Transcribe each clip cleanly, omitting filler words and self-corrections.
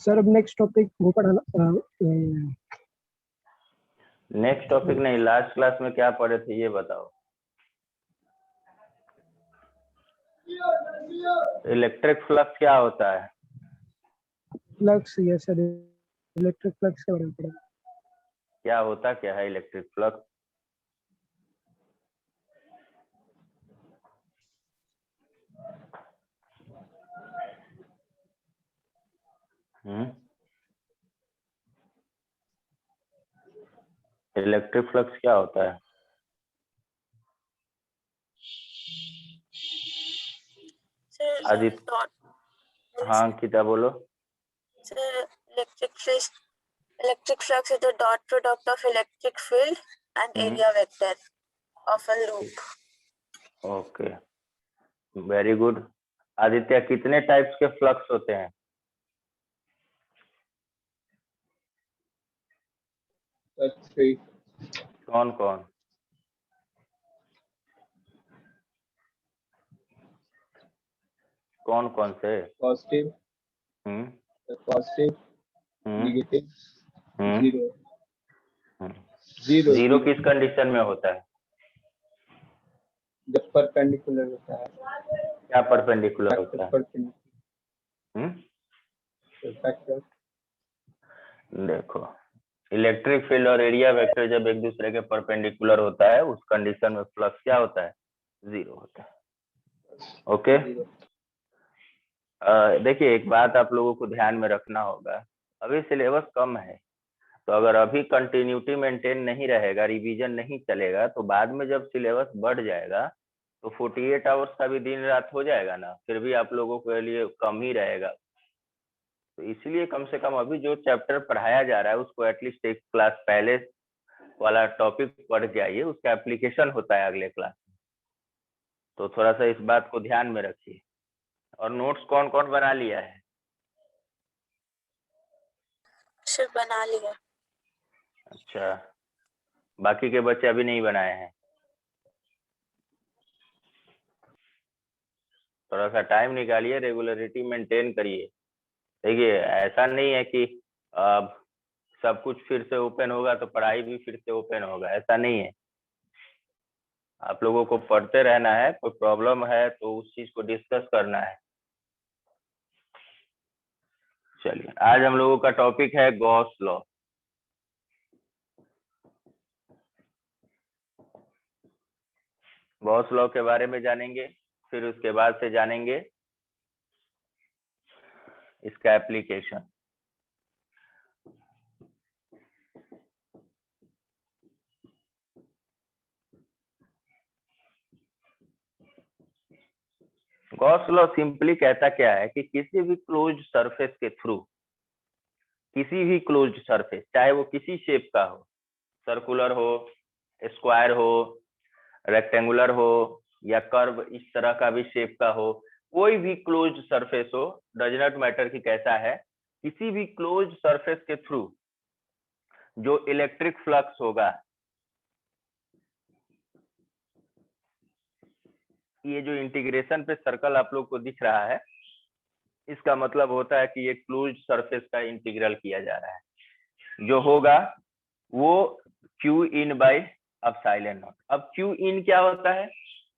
Sir अब next topic वो पढ़ाना। नेक्स्ट टॉपिक नहीं, लास्ट क्लास में क्या पढ़े थे ये बताओ। इलेक्ट्रिक फ्लक्स क्या होता है? Flux, yes sir, electric flux के बारे में पढ़ा। क्या होता क्या है इलेक्ट्रिक फ्लक्स? इलेक्ट्रिक फ्लक्स क्या होता है? आदित्य, हाँ अंकिता बोलो। Sir, electric flux is the dot product of electric field and area vector of a loop. Okay, very good. Aditya, कितने टाइप्स के फ्लक्स होते हैं? कौन कौन? कौन कौन से? Positive, negative, zero. जीरो किस कंडीशन में होता है? जब परपेंडिकुलर होता है। क्या परपेंडिकुलर होता है? देखो, इलेक्ट्रिक फील्ड और एरिया वेक्टर जब एक दूसरे के परपेंडिकुलर होता है उस कंडीशन में फ्लक्स क्या होता है? जीरो होता है। ओके, देखिए एक बात आप लोगों को ध्यान में रखना होगा, अभी सिलेबस कम है, तो अगर अभी कंटिन्यूटी मेंटेन नहीं रहेगा, रिवीजन नहीं चलेगा, तो बाद में जब सिलेबस बढ़ जाएगा तो 48 आवर्स का भी दिन रात हो जाएगा ना, फिर भी आप लोगों के लिए कम ही रहेगा। तो इसलिए कम से कम अभी जो चैप्टर पढ़ाया जा रहा है उसको एटलीस्ट एक क्लास पहले वाला टॉपिक पढ़ जाइए, उसका एप्लीकेशन होता है अगले क्लास में। तो थोड़ा सा इस बात को ध्यान में रखिए। और नोट्स कौन कौन बना लिया है? सर बना लिया। अच्छा, बाकी के बच्चे अभी नहीं बनाए हैं? थोड़ा सा टाइम निकालिए, रेगुलरिटी मेंटेन करिए। देखिए ऐसा नहीं है कि अब सब कुछ फिर से ओपन होगा तो पढ़ाई भी फिर से ओपन होगा, ऐसा नहीं है। आप लोगों को पढ़ते रहना है, कोई प्रॉब्लम है तो उस चीज को डिस्कस करना है। चलिए, आज हम लोगों का टॉपिक है गॉस लॉ। गॉस लॉ के बारे में जानेंगे, फिर उसके बाद से जानेंगे इसका एप्लीकेशन। गॉस लॉ सिंपली कहता क्या है कि किसी भी क्लोज्ड सरफेस के थ्रू, किसी भी क्लोज्ड सरफेस, चाहे वो किसी शेप का हो, सर्कुलर हो, स्क्वायर हो, रेक्टेंगुलर हो या कर्व इस तरह का भी शेप का हो, कोई भी क्लोज्ड सरफेस हो, डज नॉट मैटर कि कैसा है, किसी भी क्लोज्ड सरफेस के थ्रू जो इलेक्ट्रिक फ्लक्स होगा, ये जो इंटीग्रेशन पे सर्कल आप लोग को दिख रहा है, इसका मतलब होता है कि ये क्लोज्ड सरफेस का इंटीग्रल किया जा रहा है। जो होगा वो Q in by epsilon not. अब क्यू इन क्या होता है?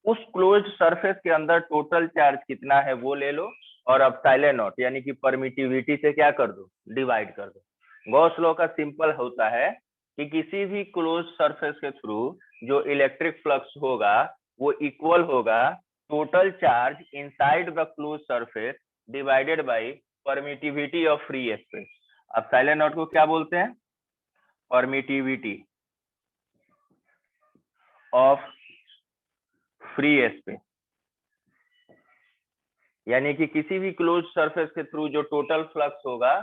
उस क्लोज्ड सरफेस के अंदर टोटल चार्ज कितना है वो ले लो और एप्सिलॉन नॉट यानी कि परमिटिविटी से क्या कर दो? डिवाइड कर दो। गॉस लॉ का सिंपल होता है कि किसी भी क्लोज्ड सरफेस के थ्रू जो इलेक्ट्रिक फ्लक्स होगा वो इक्वल होगा total charge inside the closed surface divided by permittivity of free space. Epsilon not को क्या बोलते हैं? परमिटिविटी ऑफ फ्री स्पेस, यानी कि किसी भी क्लोज्ड सरफेस के थ्रू जो टोटल फ्लक्स होगा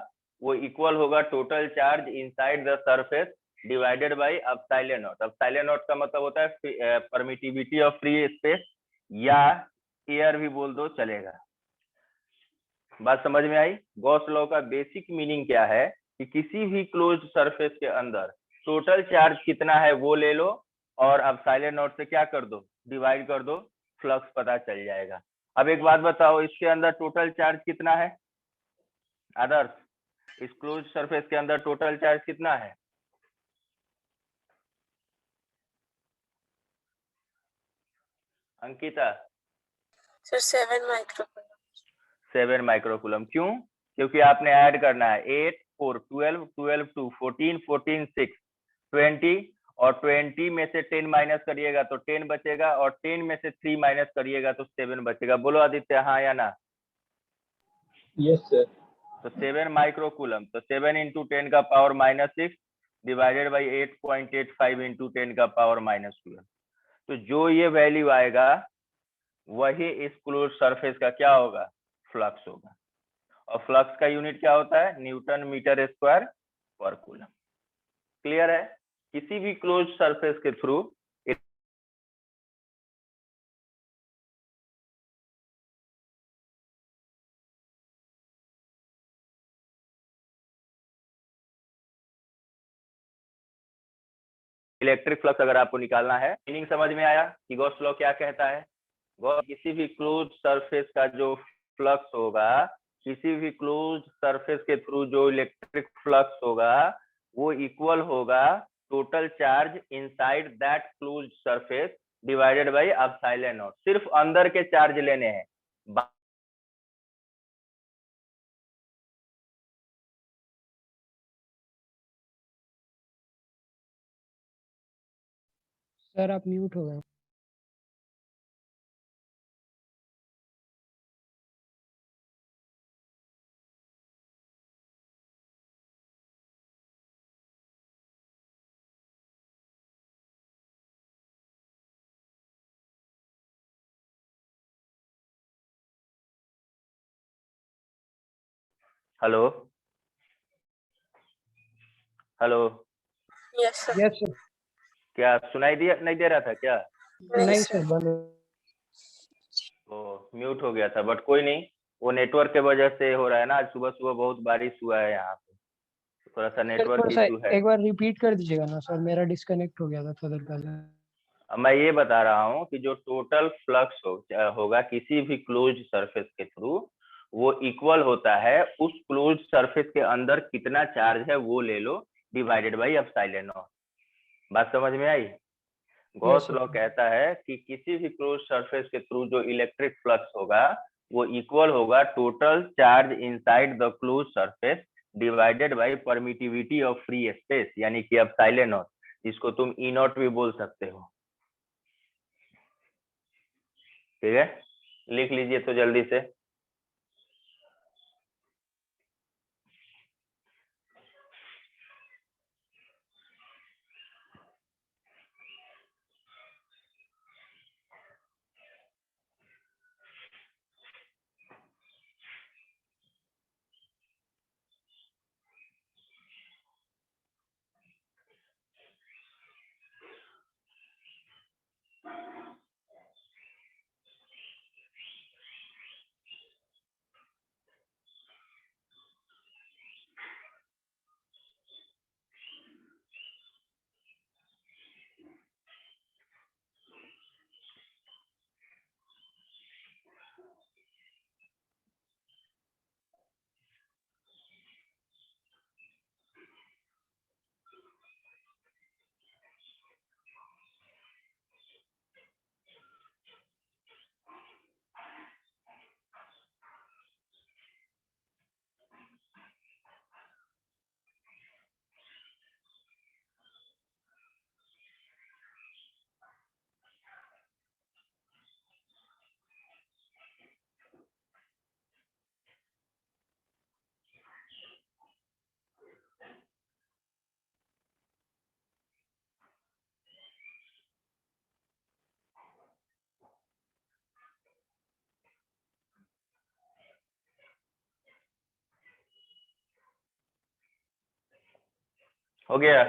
वो इक्वल होगा total charge inside the surface divided by epsilon not. Epsilon not का मतलब होता है परमिटिविटी ऑफ फ्री स्पेस, या एयर भी बोल दो चलेगा। बात समझ में आई? गॉस लॉ का बेसिक मीनिंग क्या है कि किसी भी क्लोज्ड सरफेस के अंदर टोटल चार्ज कितना है वो ले लो और एप्सिलॉन नॉट से क्या कर दो? डिवाइड कर दो, फ्लक्स पता चल जाएगा। अब एक बात बताओ, इसके अंदर टोटल चार्ज कितना है? आदर्श, इस क्लोज सरफेस के अंदर टोटल चार्ज कितना है? Ankita, Sir, 7 microcoulomb. 7 माइक्रोकूलम। क्यों? क्योंकि आपने ऐड करना है 8 4 12 12 2 14 14 6 20 और 20 में से 10 माइनस करिएगा तो 10 बचेगा और 10 में से 3 माइनस करिएगा तो 7 बचेगा। बोलो आदित्य, हाँ या ना? Yes, sir. तो 7 माइक्रोकूलम, तो 7 इंटू 10 का पावर -6 डिवाइडेड बाई 8.85 इंटू 10 का पावर -12। तो जो ये वैल्यू आएगा वही इस क्लोज सरफेस का क्या होगा? फ्लक्स होगा। और फ्लक्स का यूनिट क्या होता है? न्यूटन मीटर स्क्वायर पर कूलम। क्लियर है? किसी भी क्लोज सरफेस के थ्रू इलेक्ट्रिक फ्लक्स अगर आपको निकालना है, मीनिंग समझ में आया कि गॉस लॉ क्या कहता है? किसी भी क्लोज सरफेस का जो फ्लक्स होगा, किसी भी क्लोज सरफेस के थ्रू जो इलेक्ट्रिक फ्लक्स होगा वो इक्वल होगा total charge inside that close surface divided by epsilon not. सिर्फ अंदर के चार्ज लेने हैं। सर आप म्यूट हो गए। Hello hello, Yes, sir. Yes sir. क्या सुनाई दिया नहीं दे रहा था क्या? नहीं sir. सर, बंद हो। तो म्यूट हो गया था, बट कोई नहीं, वो नेटवर्क के वजह से हो रहा है ना। आज सुबह सुबह बहुत बारिश हुआ है यहाँ पे, थोड़ा सा सर नेटवर्क थोड़ा सा इशू है। एक बार रिपीट कर दीजिएगा ना सर, मेरा डिस्कनेक्ट हो गया था थोड़ा देर पहले। अब मैं ये बता रहा हूँ कि जो टोटल फ्लक्स होगा किसी भी क्लोज सरफेस के थ्रू, वो इक्वल होता है उस क्लोज सरफेस के अंदर कितना चार्ज है वो ले लो डिवाइडेड बाई एप्सिलॉन नॉट। बात समझ में आई? Gauss sir. लॉ कहता है कि किसी भी क्लोज सरफेस के थ्रू जो इलेक्ट्रिक फ्लक्स होगा वो इक्वल होगा total charge inside the close surface divided by permittivity of free space, यानी कि एप्सिलॉन नॉट, जिसको तुम ई नॉट भी बोल सकते हो। ठीक है, लिख लीजिए तो जल्दी से। हो गया?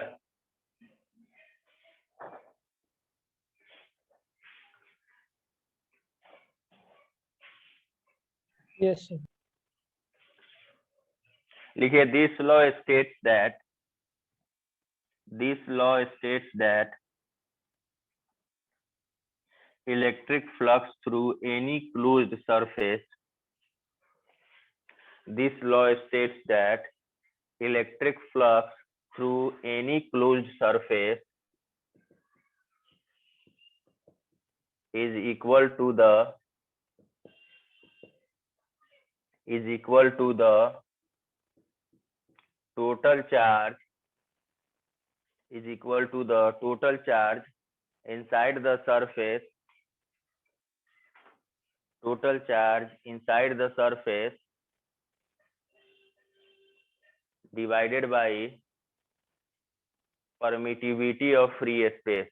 Yes sir. लिखिए, this law states that electric flux through any closed surface This law states that electric flux through any closed surface is equal to the total charge inside the surface divided by permittivity of free space.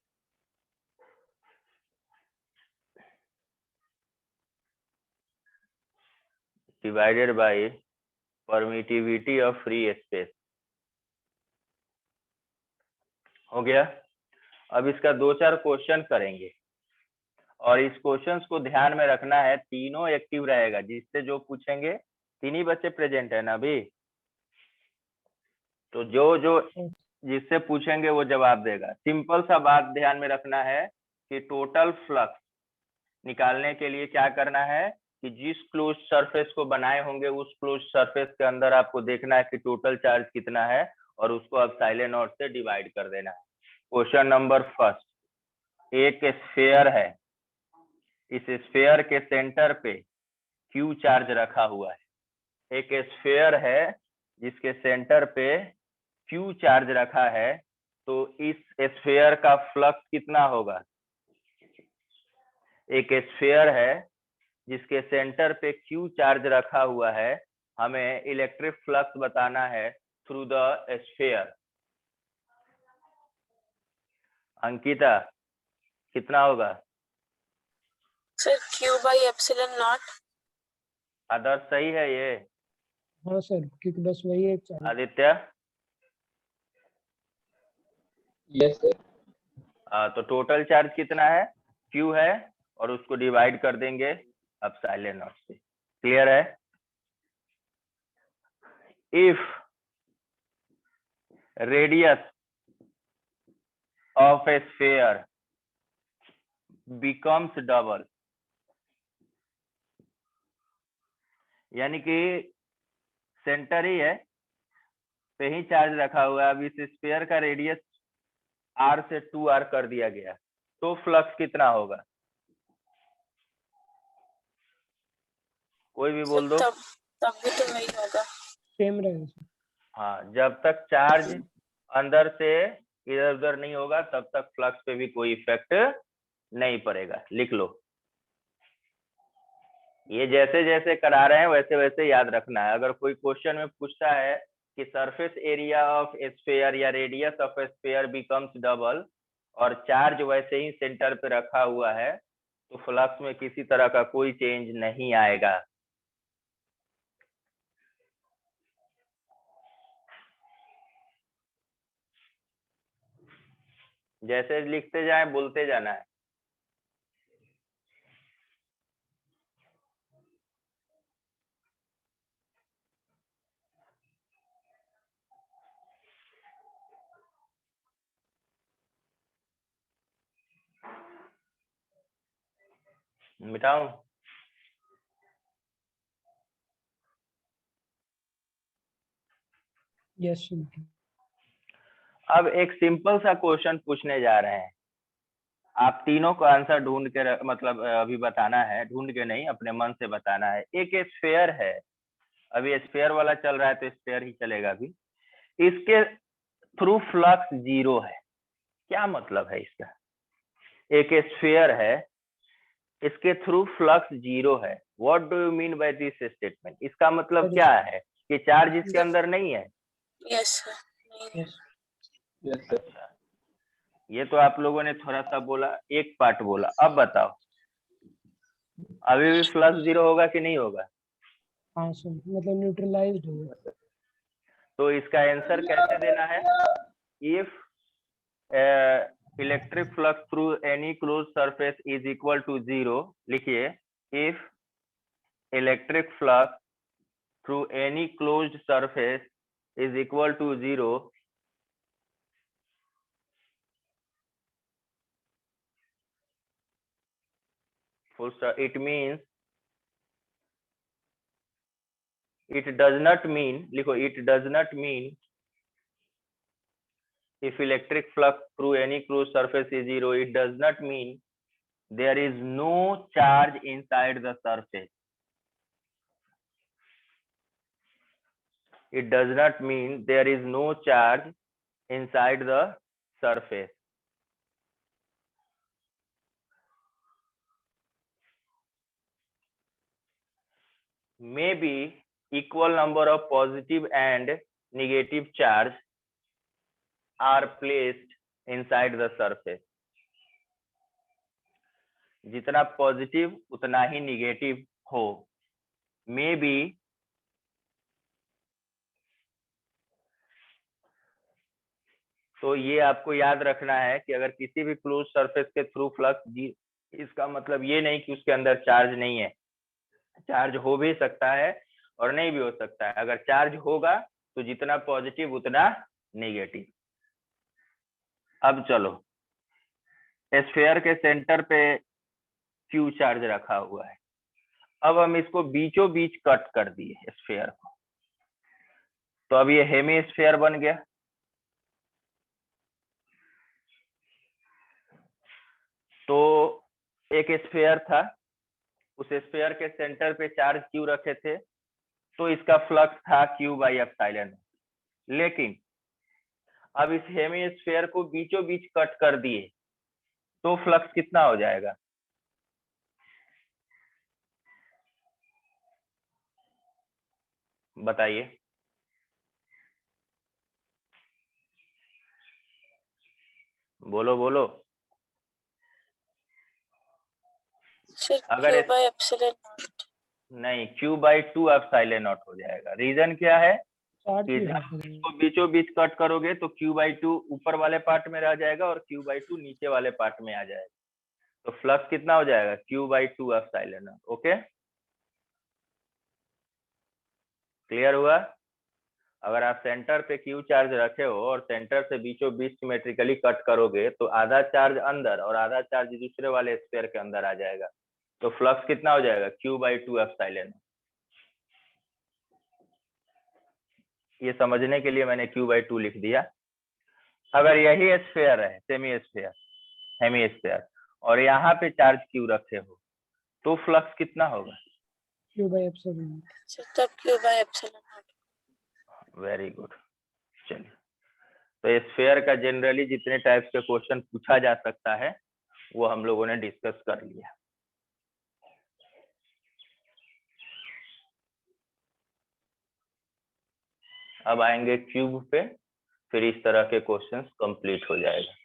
Divided by permittivity of free space. हो गया। अब इसका 2-4 question करेंगे और इस questions को ध्यान में रखना है, तीनों एक्टिव रहेगा, जिससे जो पूछेंगे, 3 ही बच्चे प्रेजेंट है ना अभी, तो जो जिससे पूछेंगे वो जवाब देगा। सिंपल सा बात ध्यान में रखना है कि टोटल फ्लक्स निकालने के लिए क्या करना है कि जिस क्लोज सरफेस को बनाए होंगे उस क्लोज सरफेस के अंदर आपको देखना है कि टोटल चार्ज कितना है और उसको अब साइलेंट नोट से डिवाइड कर देना है। क्वेश्चन नंबर फर्स्ट, एक स्फीयर है, इस स्फीयर के सेंटर पे क्यू चार्ज रखा हुआ है। एक स्फीयर है जिसके सेंटर पे क्यू चार्ज रखा है, तो इस स्फीयर का फ्लक्स कितना होगा? एक स्फीयर है जिसके सेंटर पे क्यू चार्ज रखा हुआ है, हमें इलेक्ट्रिक फ्लक्स बताना है थ्रू द स्फीयर। अंकिता, कितना होगा? Sir Q by epsilon naught। आदर्श सही है ये? हाँ सर, क्योंकि बस वही एक चाहिए। आदित्य? Yes, sir. तो टोटल चार्ज कितना है? Q है और उसको डिवाइड कर देंगे अब साइलेंट नोट से। क्लियर है? If radius of a sphere becomes double, यानी कि सेंटर ही है पे ही चार्ज रखा हुआ है, अब इस स्फीयर का रेडियस r से 2r कर दिया गया, तो फ्लक्स कितना होगा? कोई भी बोल दो। तब भी तो वही होगा। सेम रहेगा सर। हाँ, जब तक चार्ज अंदर से इधर उधर नहीं होगा तब तक फ्लक्स पे भी कोई इफेक्ट नहीं पड़ेगा। लिख लो, ये जैसे जैसे करा रहे हैं वैसे वैसे याद रखना है। अगर कोई क्वेश्चन में पूछता है कि surface area of a sphere या radius of a sphere becomes double और चार्ज वैसे ही सेंटर पे रखा हुआ है, तो फ्लक्स में किसी तरह का कोई चेंज नहीं आएगा। जैसे लिखते जाए बोलते जाना है। मिटाऊं? Yes sir. अब एक सिंपल सा क्वेश्चन पूछने जा रहे हैं, आप तीनों को आंसर ढूंढ के मतलब अभी बताना है, ढूंढ के नहीं, अपने मन से बताना है। एक स्फीयर है, अभी स्फीयर वाला चल रहा है तो स्फीयर ही चलेगा अभी। इसके थ्रू फ्लक्स 0 है, क्या मतलब है इसका? एक स्फीयर है, इसके थ्रू फ्लक्स 0 है। What do you mean by this statement? इसका मतलब क्या है कि चार्ज इसके अंदर नहीं है? Yes sir. Yes, sir. ये तो आप लोगों ने थोड़ा सा बोला, एक पार्ट बोला। अब बताओ, अभी भी फ्लक्स 0 होगा कि नहीं होगा? हाँ सर, मतलब न्यूट्रलाइज्ड होगा। तो इसका आंसर कैसे देना है? If electric flux through any close surface is equal to 0, लिखिए, if electric flux through any closed surface is equal to 0, full stop, it means it does not mean, लिखो, it does not mean if electric flux through any closed surface is zero, it does not mean there is no charge inside the surface. It does not mean there is no charge inside the surface. Maybe equal number of positive and negative charge are placed inside the surface. जितना positive उतना ही negative हो, may be तो ये आपको याद रखना है कि अगर किसी भी क्लोज सरफेस के थ्रू फ्लक्स, इसका मतलब ये नहीं कि उसके अंदर चार्ज नहीं है। चार्ज हो भी सकता है और नहीं भी हो सकता है। अगर चार्ज होगा तो जितना पॉजिटिव उतना नेगेटिव। अब चलो, स्फीयर के सेंटर पे क्यू चार्ज रखा हुआ है। अब हम इसको बीचों बीच कट कर दिए स्फीयर को, तो अब ये हेमी स्फीयर बन गया। तो एक स्फीयर था, उस स्फीयर के सेंटर पे चार्ज क्यू रखे थे, तो इसका फ्लक्स था क्यू बाई एप्सिलॉन। लेकिन अब इस हेमी स्फीयर को बीचों बीच कट कर दिए तो फ्लक्स कितना हो जाएगा? बताइए। बोलो बोलो। अगर Q by epsilon naught. नहीं, Q बाई 2 एप्सिलॉन नॉट हो जाएगा। रीजन क्या है चार्ज कि भी जब हाफ हो जाएगा। इसको बीचों बीच कट करोगे तो Q बाई 2 ऊपर वाले पार्ट में रह जाएगा और Q बाई 2 नीचे वाले पार्ट में आ जाएगा। तो फ्लक्स कितना हो जाएगा? Q by 2 epsilon not. Okay, clear हुआ? अगर आप सेंटर पे क्यू चार्ज रखे हो और सेंटर से बीचों बीच सिमेट्रिकली कट करोगे तो आधा चार्ज अंदर और आधा चार्ज दूसरे वाले स्फीयर के अंदर आ जाएगा। तो फ्लक्स कितना हो जाएगा? Q by 2 epsilon. ये समझने के लिए मैंने Q बाई 2 लिख दिया। अगर यही स्फीयर है, सेमी स्फीयर, हेमी स्फीयर, और यहाँ पे चार्ज Q रखे हो तो फ्लक्स कितना होगा? Q by epsilon. So तब Q by epsilon naught. Very good. चलिए, तो स्फीयर का जनरली जितने टाइप्स के क्वेश्चन पूछा जा सकता है वो हम लोगों ने डिस्कस कर लिया। अब आएंगे क्यूब पे, फिर इस तरह के क्वेश्चंस कंप्लीट हो जाएगा।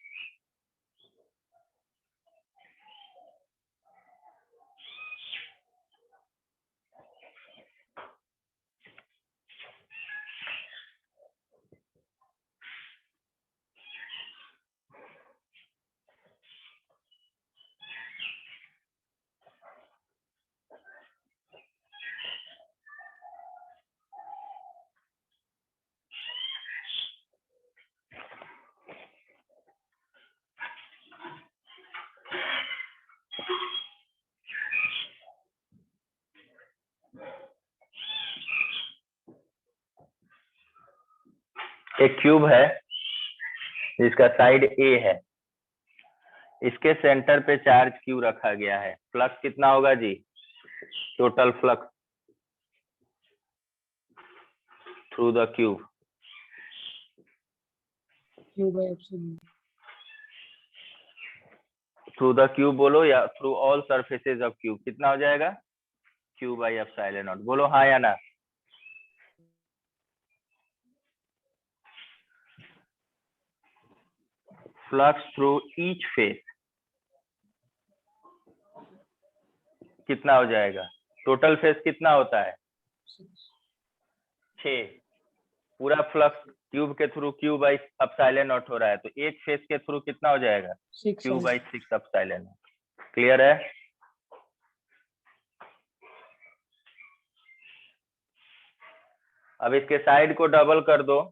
एक क्यूब है जिसका साइड ए है, इसके सेंटर पे चार्ज क्यू रखा गया है। फ्लक्स कितना होगा जी? Total flux through the cube. Q by epsilon. Through the cube बोलो या through all surfaces of cube, कितना हो जाएगा? Q by epsilon naught. बोलो हाँ या ना। फ्लक्स थ्रू ईच फेस कितना हो जाएगा? टोटल फेस कितना होता है? 6। पूरा फ्लक्स क्यूब के through Q by epsilon not हो रहा है, तो एक फेस के थ्रू कितना हो जाएगा? 6 Q by 6 epsilon not. Clear है? अब इसके साइड को डबल कर दो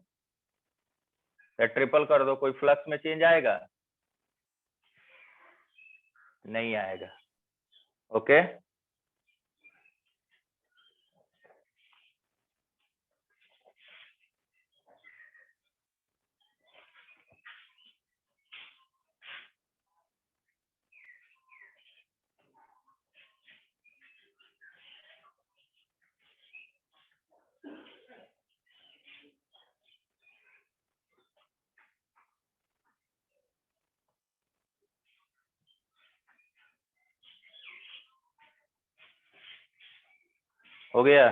या ट्रिपल कर दो, कोई फ्लक्स में चेंज आएगा? नहीं आएगा। ओके, हो गया?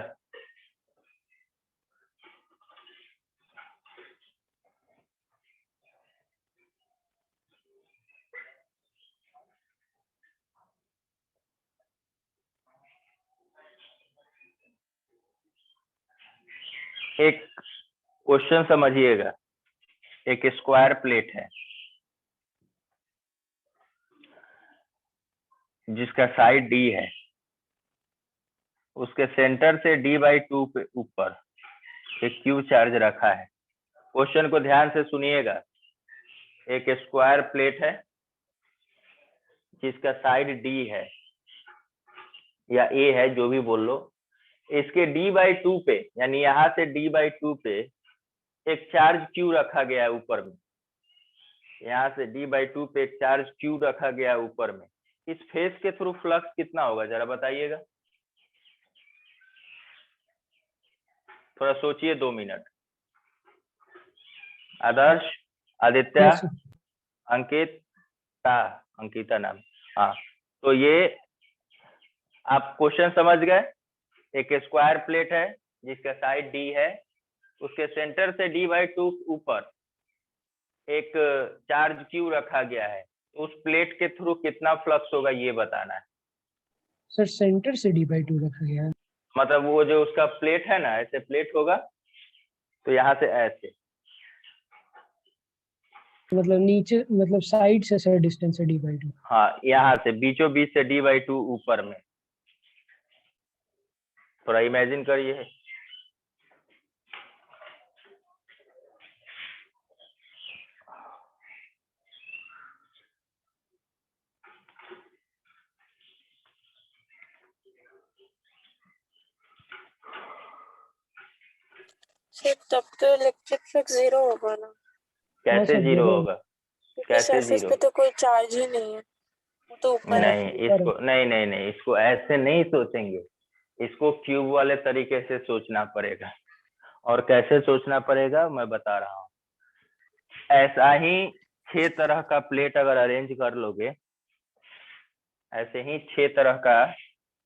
एक क्वेश्चन समझिएगा, एक स्क्वायर प्लेट है जिसका साइड डी है, उसके सेंटर से d/2 पे ऊपर एक क्यू चार्ज रखा है। क्वेश्चन को ध्यान से सुनिएगा। एक स्क्वायर प्लेट है जिसका साइड डी है या ए है, जो भी बोल लो। इसके d/2 पे, यानी यहाँ से d/2 पे एक चार्ज क्यू रखा गया है ऊपर में। यहाँ से d/2 पे एक चार्ज क्यू रखा गया है ऊपर में। इस फेस के थ्रू फ्लक्स कितना होगा, जरा बताइएगा। थोड़ा सोचिए, 2 मिनट। आदर्श, आदित्य, Yes, sir. अंकिता नाम। हाँ, तो ये आप क्वेश्चन समझ गए। एक स्क्वायर प्लेट है जिसका साइड डी है, उसके सेंटर से d/2 ऊपर एक चार्ज क्यू रखा गया है। तो उस प्लेट के थ्रू कितना फ्लक्स होगा ये बताना है। सर सेंटर से d/2 रखा गया है। मतलब वो जो उसका प्लेट है ना, ऐसे प्लेट होगा, तो यहाँ से ऐसे, मतलब नीचे, मतलब साइड से सर डिस्टेंस है d/2। हाँ, यहाँ से बीचों बीच से d/2 ऊपर में। थोड़ा इमेजिन करिए। सर तब तो इलेक्ट्रिक फ्लक्स 0 होगा ना, कैसे सर, 0 0 होगा? क्योंकि कैसे सरफेस 0? पे तो कोई चार्ज ही नहीं है, वो तो ऊपर है। नहीं, इसको नहीं, इसको ऐसे नहीं सोचेंगे। इसको क्यूब वाले तरीके से सोचना पड़ेगा। और कैसे सोचना पड़ेगा मैं बता रहा हूँ। ऐसा ही 6 तरह का प्लेट अगर अरेंज कर लोगे, ऐसे ही 6 तरह का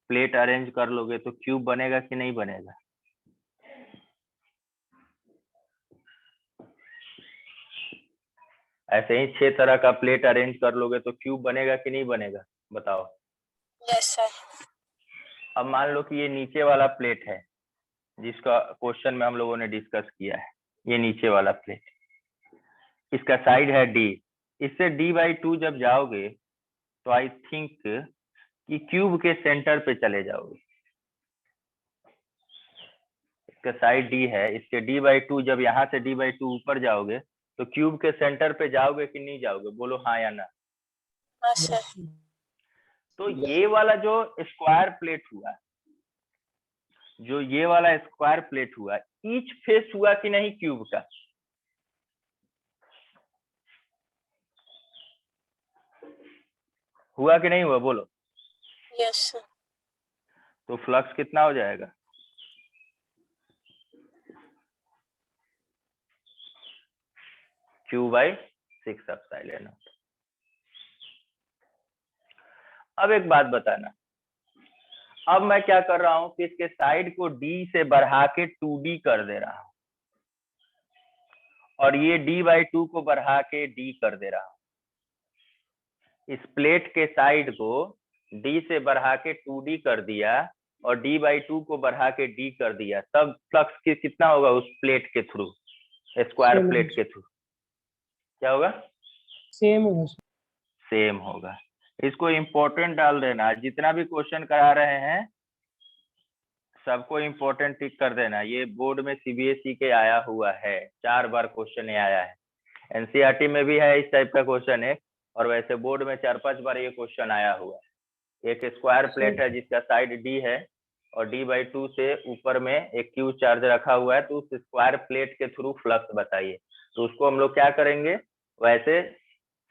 प्लेट अरेंज कर लोगे तो क्यूब बनेगा कि नहीं बनेगा? ऐसे ही 6 तरह का प्लेट अरेंज कर लोगे तो क्यूब बनेगा कि नहीं बनेगा, बताओ। Yes sir. अब मान लो कि ये नीचे वाला प्लेट है जिसका क्वेश्चन में हम लोगों ने डिस्कस किया है। ये नीचे वाला प्लेट, इसका साइड है डी। इससे d/2 जब जाओगे तो आई थिंक कि क्यूब के सेंटर पे चले जाओगे। इसका साइड डी है, इसके d/2 जब यहाँ से d/2 ऊपर जाओगे तो क्यूब के सेंटर पे जाओगे कि नहीं जाओगे, बोलो हाँ या ना। हाँ सर। तो Yes, ये वाला जो स्क्वायर प्लेट हुआ, जो ये वाला स्क्वायर प्लेट हुआ, ईच फेस हुआ कि नहीं क्यूब का? हुआ कि नहीं हुआ, बोलो। Yes sir. तो फ्लक्स कितना हो जाएगा? Q/6 epsilon not. अब एक बात बताना, अब मैं क्या कर रहा हूं कि इसके साइड को D से बढ़ा के 2D कर दे रहा हूं, और ये d/2 को बढ़ा के D कर दे रहा हूं। इस प्लेट के साइड को D से बढ़ा के 2D कर दिया और d/2 को बढ़ा के D कर दिया, तब फ्लक्स कितना होगा उस प्लेट के थ्रू, स्क्वायर Same प्लेट होगा। के थ्रू? क्या होगा? सेम होगा सर। सेम होगा। इसको इम्पोर्टेंट डाल देना। जितना भी क्वेश्चन करा रहे हैं सबको इम्पोर्टेंट टिक कर देना। ये बोर्ड में CBSE के आया हुआ है, 4 बार क्वेश्चन ये आया है। NCERT में भी है इस टाइप का क्वेश्चन एक, और वैसे बोर्ड में 4-5 बार ये क्वेश्चन आया हुआ है। एक स्क्वायर प्लेट है जिसका साइड D है और d/2 से ऊपर में एक क्यू चार्ज रखा हुआ है, तो उस स्क्वायर प्लेट के थ्रू फ्लक्स बताइए। तो उसको हम लोग क्या करेंगे, वैसे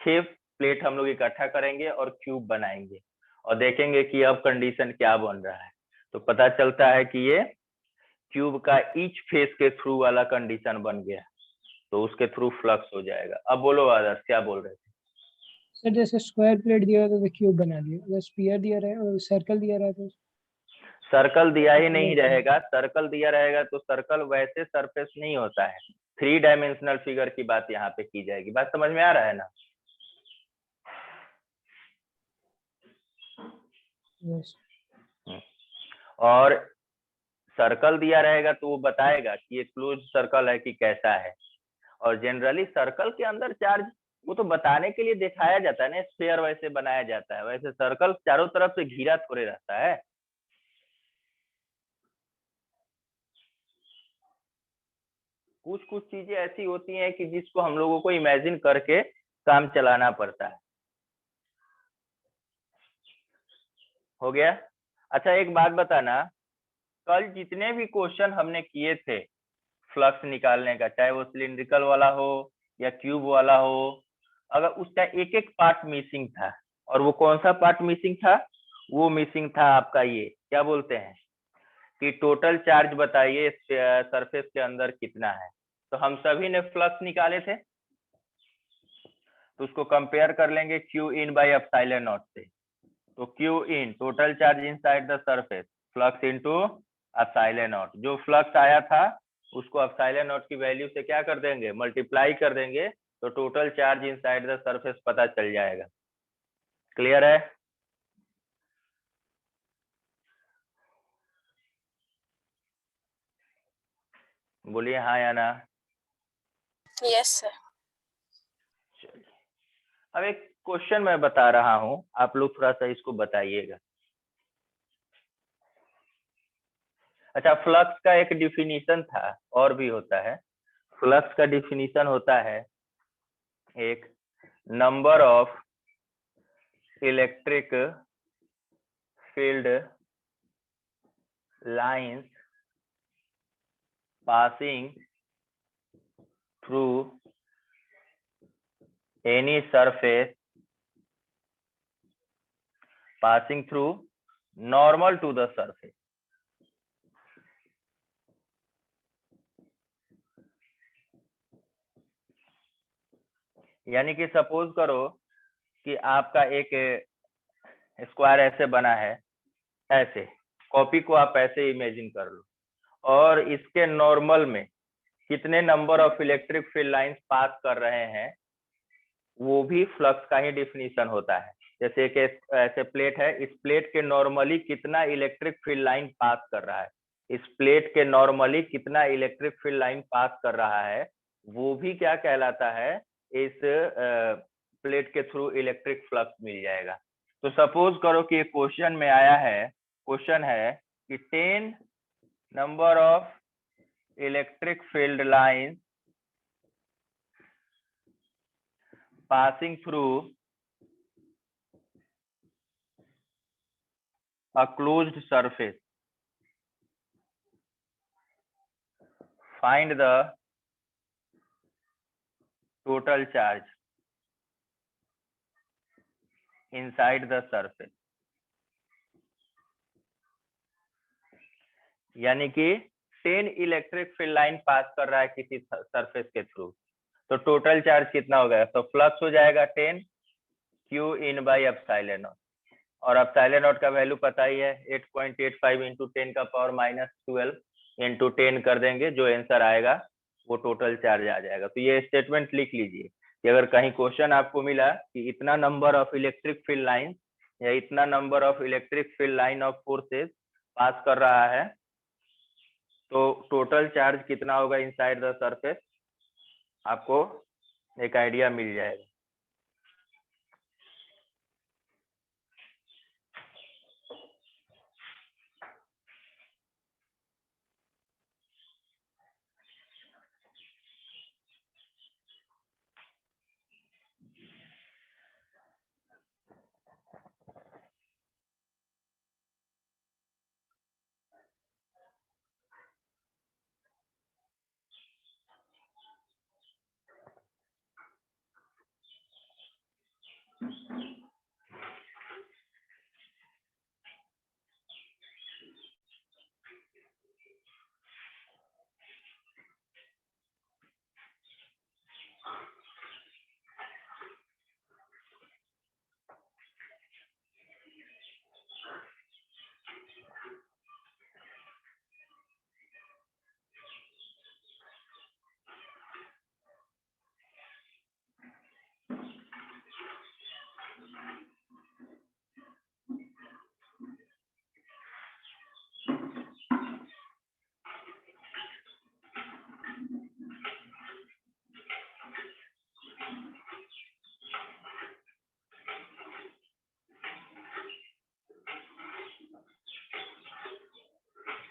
6 प्लेट हम लोग इकट्ठा करेंगे और क्यूब बनाएंगे और देखेंगे कि अब कंडीशन क्या बन रहा है। तो पता चलता है कि ये क्यूब का ईच फेस के थ्रू वाला कंडीशन बन गया, तो उसके थ्रू फ्लक्स हो जाएगा। अब बोलो आदर्श, क्या बोल रहे थे? सर जैसे स्क्वायर प्लेट दिया था तो क्यूब बना दिया, अगर स्फीयर दिया रहा है और सर्कल दिया रहा तो सर्कल दिया ही नहीं रहेगा, सर्कल दिया रहेगा तो सर्कल वैसे सरफेस नहीं होता है, 3 डायमेंशनल फिगर की बात यहाँ पे की जाएगी। बात समझ में आ रहा है ना? यस। और सर्कल दिया रहेगा तो वो बताएगा कि ये क्लोज सर्कल है कि कैसा है। और जनरली सर्कल के अंदर चार्ज वो तो बताने के लिए दिखाया जाता है ना, स्फीयर वैसे बनाया जाता है, वैसे सर्कल चारों तरफ से घिरा थोड़े रहता है। कुछ कुछ चीजें ऐसी होती हैं कि जिसको हम लोगों को इमेजिन करके काम चलाना पड़ता है। हो गया? अच्छा एक बात बताना, कल जितने भी क्वेश्चन हमने किए थे फ्लक्स निकालने का, चाहे वो सिलिंड्रिकल वाला हो या ट्यूब वाला हो, अगर उसका एक एक पार्ट मिसिंग था, और वो कौन सा पार्ट मिसिंग था? वो मिसिंग था आपका ये क्या बोलते हैं कि टोटल चार्ज बताइए सरफेस के अंदर कितना है। तो हम सभी ने फ्लक्स निकाले थे, तो उसको कंपेयर कर लेंगे Q in by epsilon not से। तो Q in total charge inside the surface, flux into epsilon not. जो फ्लक्स आया था उसको एप्सिलॉन नॉट की वैल्यू से क्या कर देंगे? मल्टीप्लाई कर देंगे, तो total charge inside the surface पता चल जाएगा। क्लियर है? बोलिए हाँ या ना। Yes, sir. चलिए अब एक क्वेश्चन मैं बता रहा हूं, आप लोग थोड़ा सा इसको बताइएगा। अच्छा, फ्लक्स का एक डिफिनीशन था, और भी होता है। फ्लक्स का डिफिनीशन होता है एक number of electric field lines passing through any surface passing through normal to the surface। यानी कि सपोज करो कि आपका एक स्क्वायर ऐसे बना है, ऐसे कॉपी को आप ऐसे इमेजिन कर लो, और इसके नॉर्मल में कितने number of electric field lines pass कर रहे हैं, वो भी फ्लक्स का ही डिफिनीशन होता है। जैसे कि ऐसे प्लेट है, इस प्लेट के नॉर्मली कितना इलेक्ट्रिक फील्ड लाइन पास कर रहा है, इस प्लेट के नॉर्मली कितना इलेक्ट्रिक फील्ड लाइन पास कर रहा है, वो भी क्या कहलाता है? इस प्लेट के थ्रू इलेक्ट्रिक फ्लक्स मिल जाएगा। तो सपोज करो कि एक क्वेश्चन में आया है, क्वेश्चन है कि 10 number of electric field line passing through a closed surface, find the total charge inside the surface। यानी कि 10 इलेक्ट्रिक फील्ड लाइन पास कर रहा है किसी सरफेस के थ्रू, तो टोटल चार्ज कितना हो गया? तो फ्लक्स हो जाएगा 10 Q in by epsilon not, और एप्सिलॉन नॉट का वैल्यू पता ही है 8.85 इंटू 10 का पावर -12 इंटू 10 कर देंगे, जो आंसर आएगा वो टोटल चार्ज आ जाएगा। तो ये स्टेटमेंट लिख लीजिए कि अगर कहीं क्वेश्चन आपको मिला कि इतना number of electric field line या इतना number of electric field line of forces pass कर रहा है, तो टोटल चार्ज कितना होगा इनसाइड द सरफेस, आपको एक आइडिया मिल जाएगा।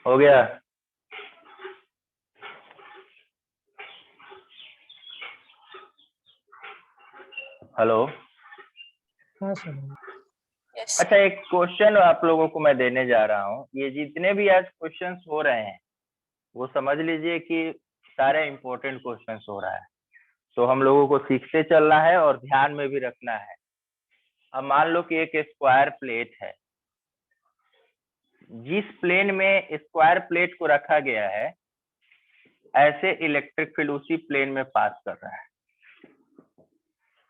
हो गया? हेलो। हाँ सर। Yes. अच्छा, एक क्वेश्चन आप लोगों को मैं देने जा रहा हूँ। ये जितने भी आज क्वेश्चंस हो रहे हैं वो समझ लीजिए कि सारे इम्पोर्टेंट क्वेश्चंस हो रहा है, तो हम लोगों को सीखते चलना है और ध्यान में भी रखना है। अब मान लो कि एक स्क्वायर प्लेट है, जिस प्लेन में स्क्वायर प्लेट को रखा गया है ऐसे इलेक्ट्रिक फील्ड उसी प्लेन में पास कर रहा है,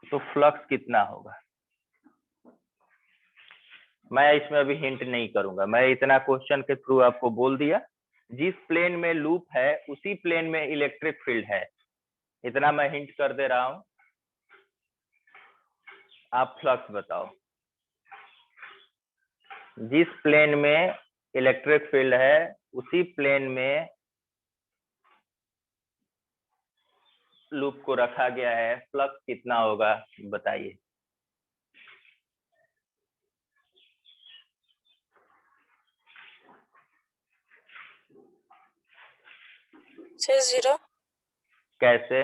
तो फ्लक्स कितना होगा? मैं इसमें अभी हिंट नहीं करूंगा, मैं इतना क्वेश्चन के थ्रू आपको बोल दिया। जिस प्लेन में लूप है उसी प्लेन में इलेक्ट्रिक फील्ड है, इतना मैं हिंट कर दे रहा हूं। आप फ्लक्स बताओ। जिस प्लेन में इलेक्ट्रिक फील्ड है उसी प्लेन में लूप को रखा गया है, फ्लक्स कितना होगा बताइए। सर 0, कैसे?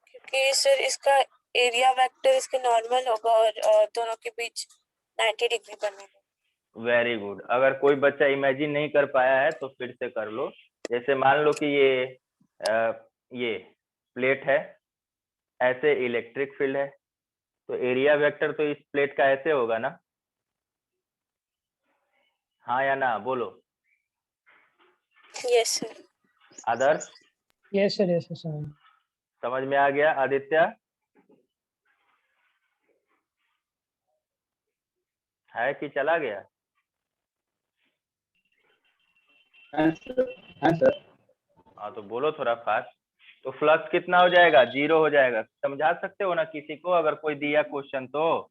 क्योंकि सर इसका एरिया वेक्टर इसके नॉर्मल होगा और दोनों के बीच 90 डिग्री बनेगा। Very good. अगर कोई बच्चा इमेजिन नहीं कर पाया है तो फिर से कर लो। जैसे मान लो कि ये प्लेट है, ऐसे इलेक्ट्रिक फील्ड है, तो एरिया वेक्टर तो इस प्लेट का ऐसे होगा ना? हाँ या ना बोलो। Yes sir. Adarsh yes sir, yes sir. समझ में आ गया? आदित्य है कि चला गया? हाँ सर। हाँ तो बोलो थोड़ा फास्ट। तो फ्लक्स कितना हो जाएगा? 0 हो जाएगा। समझा सकते हो ना किसी को अगर कोई दिया क्वेश्चन तो?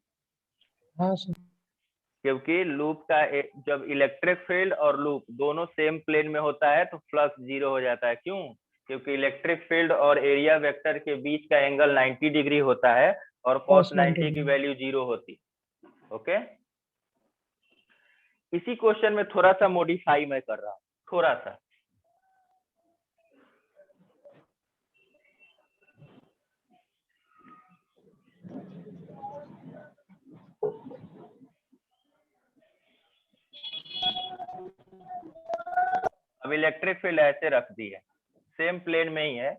हाँ सर। क्योंकि लूप का जब इलेक्ट्रिक फील्ड और लूप दोनों सेम प्लेन में होता है तो फ्लक्स 0 हो जाता है। क्यों? क्योंकि इलेक्ट्रिक फील्ड और एरिया वेक्टर के बीच का एंगल 90 डिग्री होता है और cos 90 की वैल्यू 0 होती। ओके, इसी क्वेश्चन में थोड़ा सा मॉडिफाई मैं कर रहा हूँ, थोड़ा सा। अब इलेक्ट्रिक फील्ड ऐसे रख दी है, सेम प्लेन में ही है,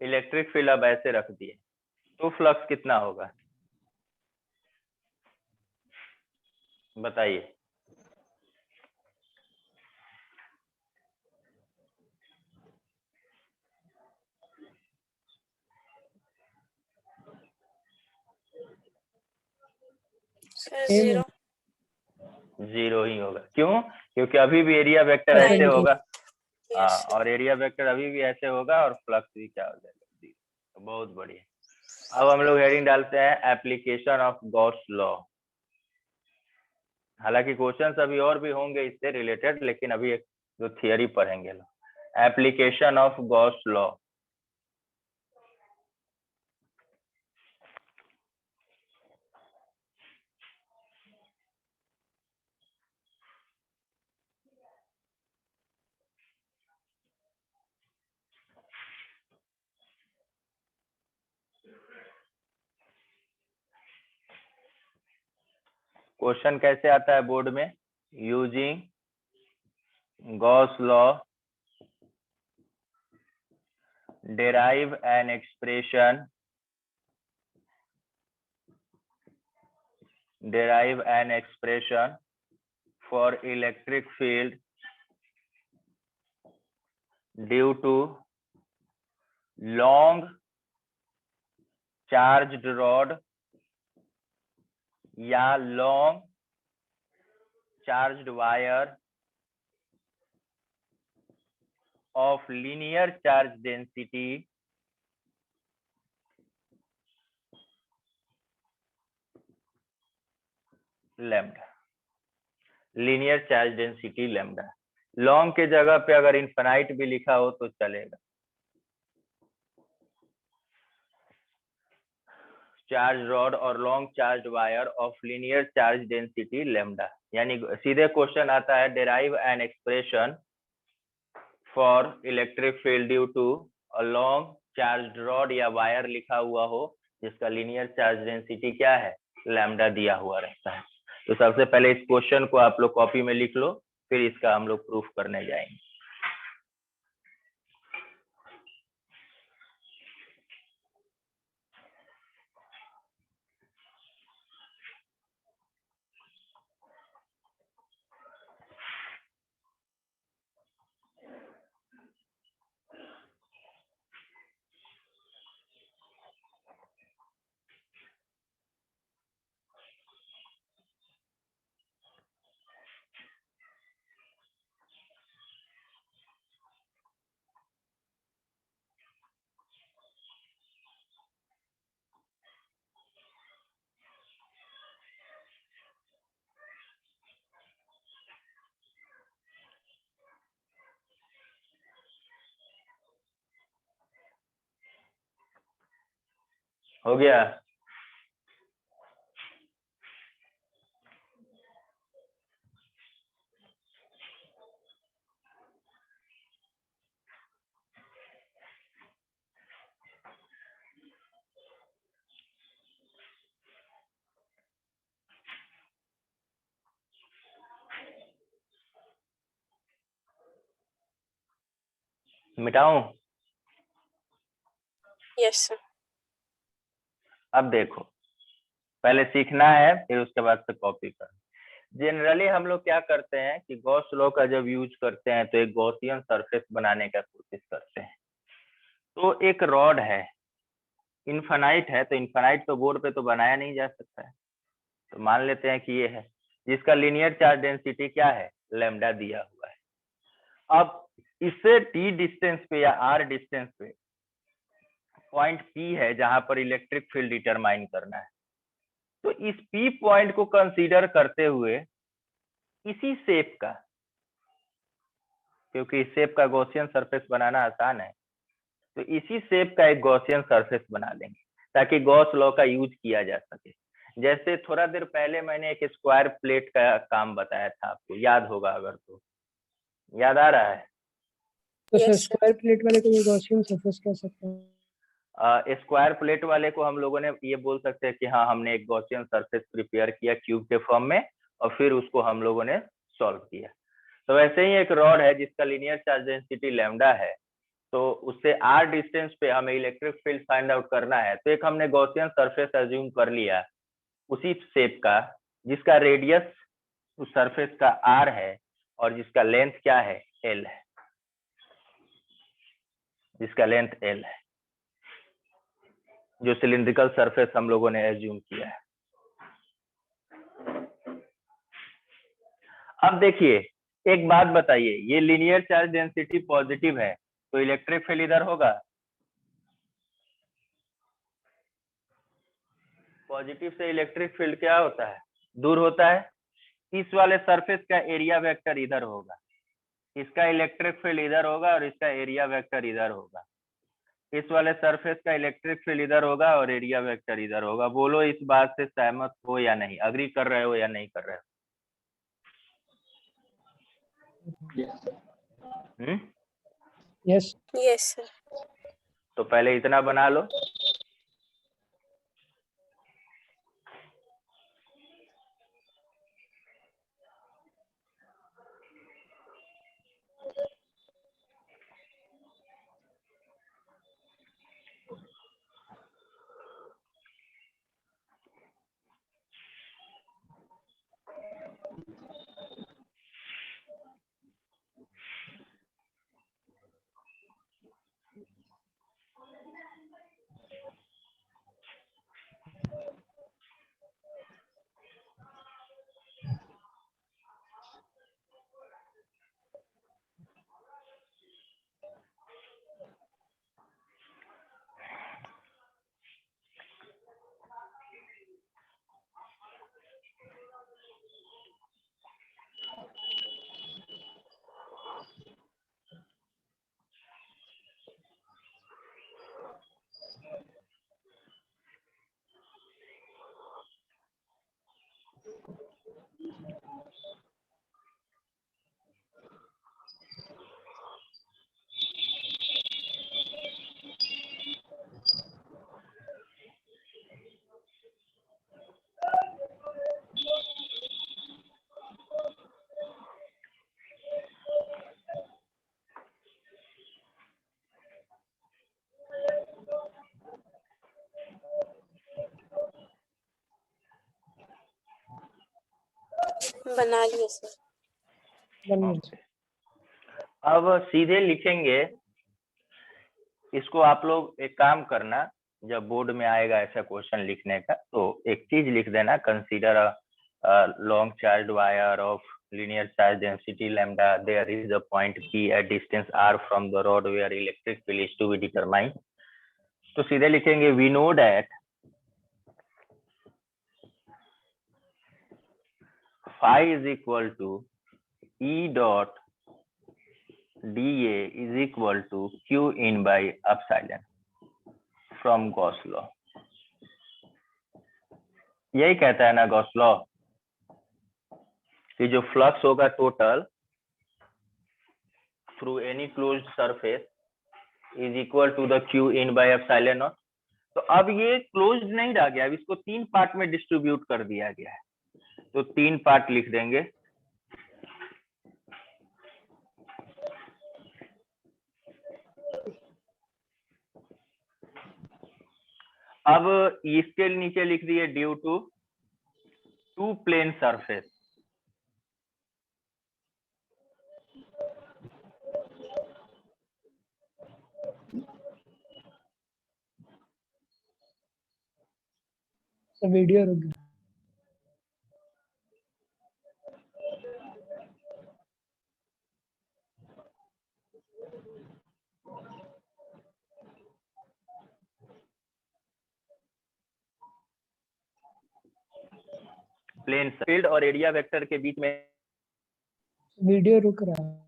इलेक्ट्रिक फील्ड अब ऐसे रख दिए, तो फ्लक्स कितना होगा बताइए। Sir same 0। 0 ही होगा। क्यों? क्योंकि अभी भी एरिया वेक्टर ऐसे परपेंडिकुलर। होगा। हाँ, यस और एरिया वेक्टर अभी भी ऐसे होगा और फ्लक्स भी क्या हो जाएगा? तो बहुत बढ़िया। अब हम लोग हेडिंग डालते हैं एप्लीकेशन ऑफ गॉस लॉ। हालांकि क्वेश्चंस अभी और भी होंगे इससे रिलेटेड, लेकिन अभी एक जो थियरी पढ़ेंगे लोग, application of Gauss law. Question कैसे आता है बोर्ड में? Using Gauss law derive an expression for electric field due to long charged rod या long charged wire of linear charge density lambda। Linear charge density lambda. Long के जगह पे अगर infinite भी लिखा हो तो चलेगा। चार्ज रॉड और long charge wire of linear charge density lambda, यानी सीधे क्वेश्चन आता है derive an expression for electric field due to a long charge rod या वायर लिखा हुआ हो जिसका लीनियर चार्ज डेंसिटी क्या है, लैम्डा दिया हुआ रहता है। तो सबसे पहले इस क्वेश्चन को आप लोग कॉपी में लिख लो, फिर इसका हम लोग प्रूफ करने जाएंगे। हो गया? मिटाऊं? Yes sir. अब देखो, पहले सीखना है फिर उसके बाद से कॉपी कर। जनरली हम लोग क्या करते हैं कि गॉस लॉ का जब यूज करते हैं तो एक गॉसियन सरफेस बनाने का कोशिश करते हैं। तो एक रॉड है, इनफाइनाइट है, तो इनफाइनाइट तो बोर्ड पे तो बनाया नहीं जा सकता है, तो मान लेते हैं कि ये है जिसका लीनियर चार्ज डेंसिटी क्या है, लैम्डा दिया हुआ है। अब इससे टी डिस्टेंस पे या आर डिस्टेंस पे पॉइंट पी है जहां पर इलेक्ट्रिक फील्ड डिटरमाइन करना है। तो इस पी पॉइंट को कंसीडर करते हुए इसी शेप का, क्योंकि इस शेप का गॉसियन सरफेस बनाना आसान है, तो इसी शेप का एक गॉसियन सरफेस बना लेंगे ताकि गॉस लॉ का यूज किया जा सके। जैसे थोड़ा देर पहले मैंने एक स्क्वायर प्लेट का काम बताया था, आपको याद होगा अगर तो, याद आ रहा है? तो sir Yes, sir. Square plate वाले को ये गॉसियन सरफेस कह सकते हैं। स्क्वायर प्लेट वाले को हम लोगों ने ये बोल सकते हैं कि हाँ हमने एक गॉसियन सरफेस प्रिपेयर किया क्यूब के फॉर्म में और फिर उसको हम लोगों ने सॉल्व किया। तो वैसे ही एक रॉड है जिसका लीनियर चार्ज डेंसिटी लैम्डा है, तो उससे आर डिस्टेंस पे हमें इलेक्ट्रिक फील्ड फाइंड आउट करना है। तो एक हमने गॉसियन सरफेस अज्यूम कर लिया उसी शेप का जिसका रेडियस उस सरफेस का आर है और जिसका लेंथ क्या है, एल है, जिसका लेंथ एल है, जो सिलिंड्रिकल सरफेस हम लोगों ने एज्यूम किया है। अब देखिए एक बात बताइए, ये लीनियर चार्ज डेंसिटी पॉजिटिव है तो इलेक्ट्रिक फील्ड इधर होगा, पॉजिटिव से इलेक्ट्रिक फील्ड क्या होता है, दूर होता है। इस वाले सरफेस का एरिया वेक्टर इधर होगा, इसका इलेक्ट्रिक फील्ड इधर होगा और इसका एरिया वेक्टर इधर होगा। इस वाले सरफेस का इलेक्ट्रिक फील्ड इधर होगा और एरिया वेक्टर इधर होगा। बोलो इस बात से सहमत हो या नहीं, अग्री कर रहे हो या नहीं कर रहे हो? Yes, sir. Yes Yes, sir. तो पहले इतना बना लो। बना लिए सर। बन गया। अब सीधे लिखेंगे इसको। आप लोग एक काम करना, जब बोर्ड में आएगा ऐसा क्वेश्चन लिखने का तो एक चीज लिख देना, consider a long charge wire of linear charge density lambda, there is a point P at distance r from the rod where electric field is to be determined. तो सीधे लिखेंगे we know that phi is equal to E dot dA is equal to Q in by epsilon from Gauss law. यही कहता है ना Gauss law कि जो flux होगा total through any closed surface is equal to the Q in by epsilon naught. तो अब ये क्लोज्ड नहीं रह गया, अब इसको 3 पार्ट में डिस्ट्रीब्यूट कर दिया गया है, तो 3 पार्ट लिख देंगे। अब इसके नीचे लिख दिए ड्यू टू 2 प्लेन सरफेस। तो वीडियो रुक गया। प्लेन फील्ड और एरिया वेक्टर के बीच में वीडियो रुक रहा है।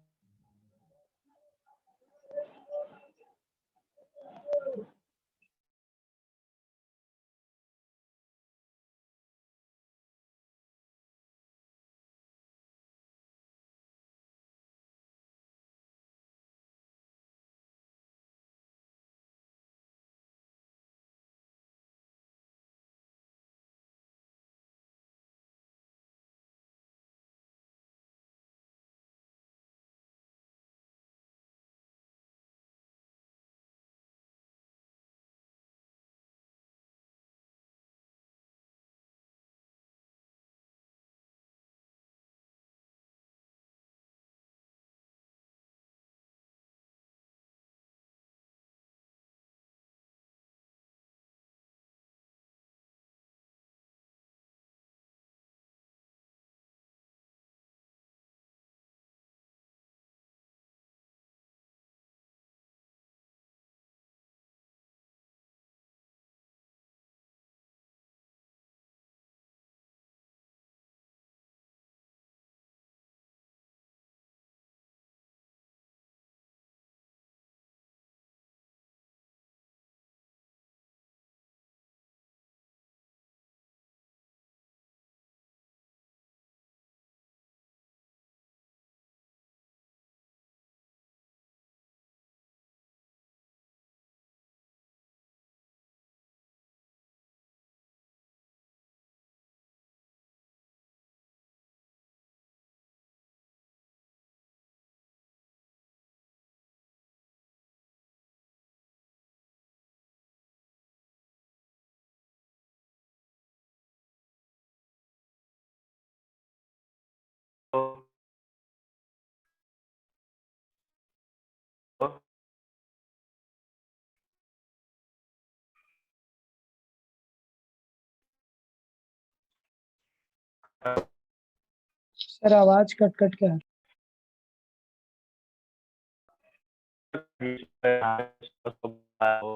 सर आवाज कट कट के आ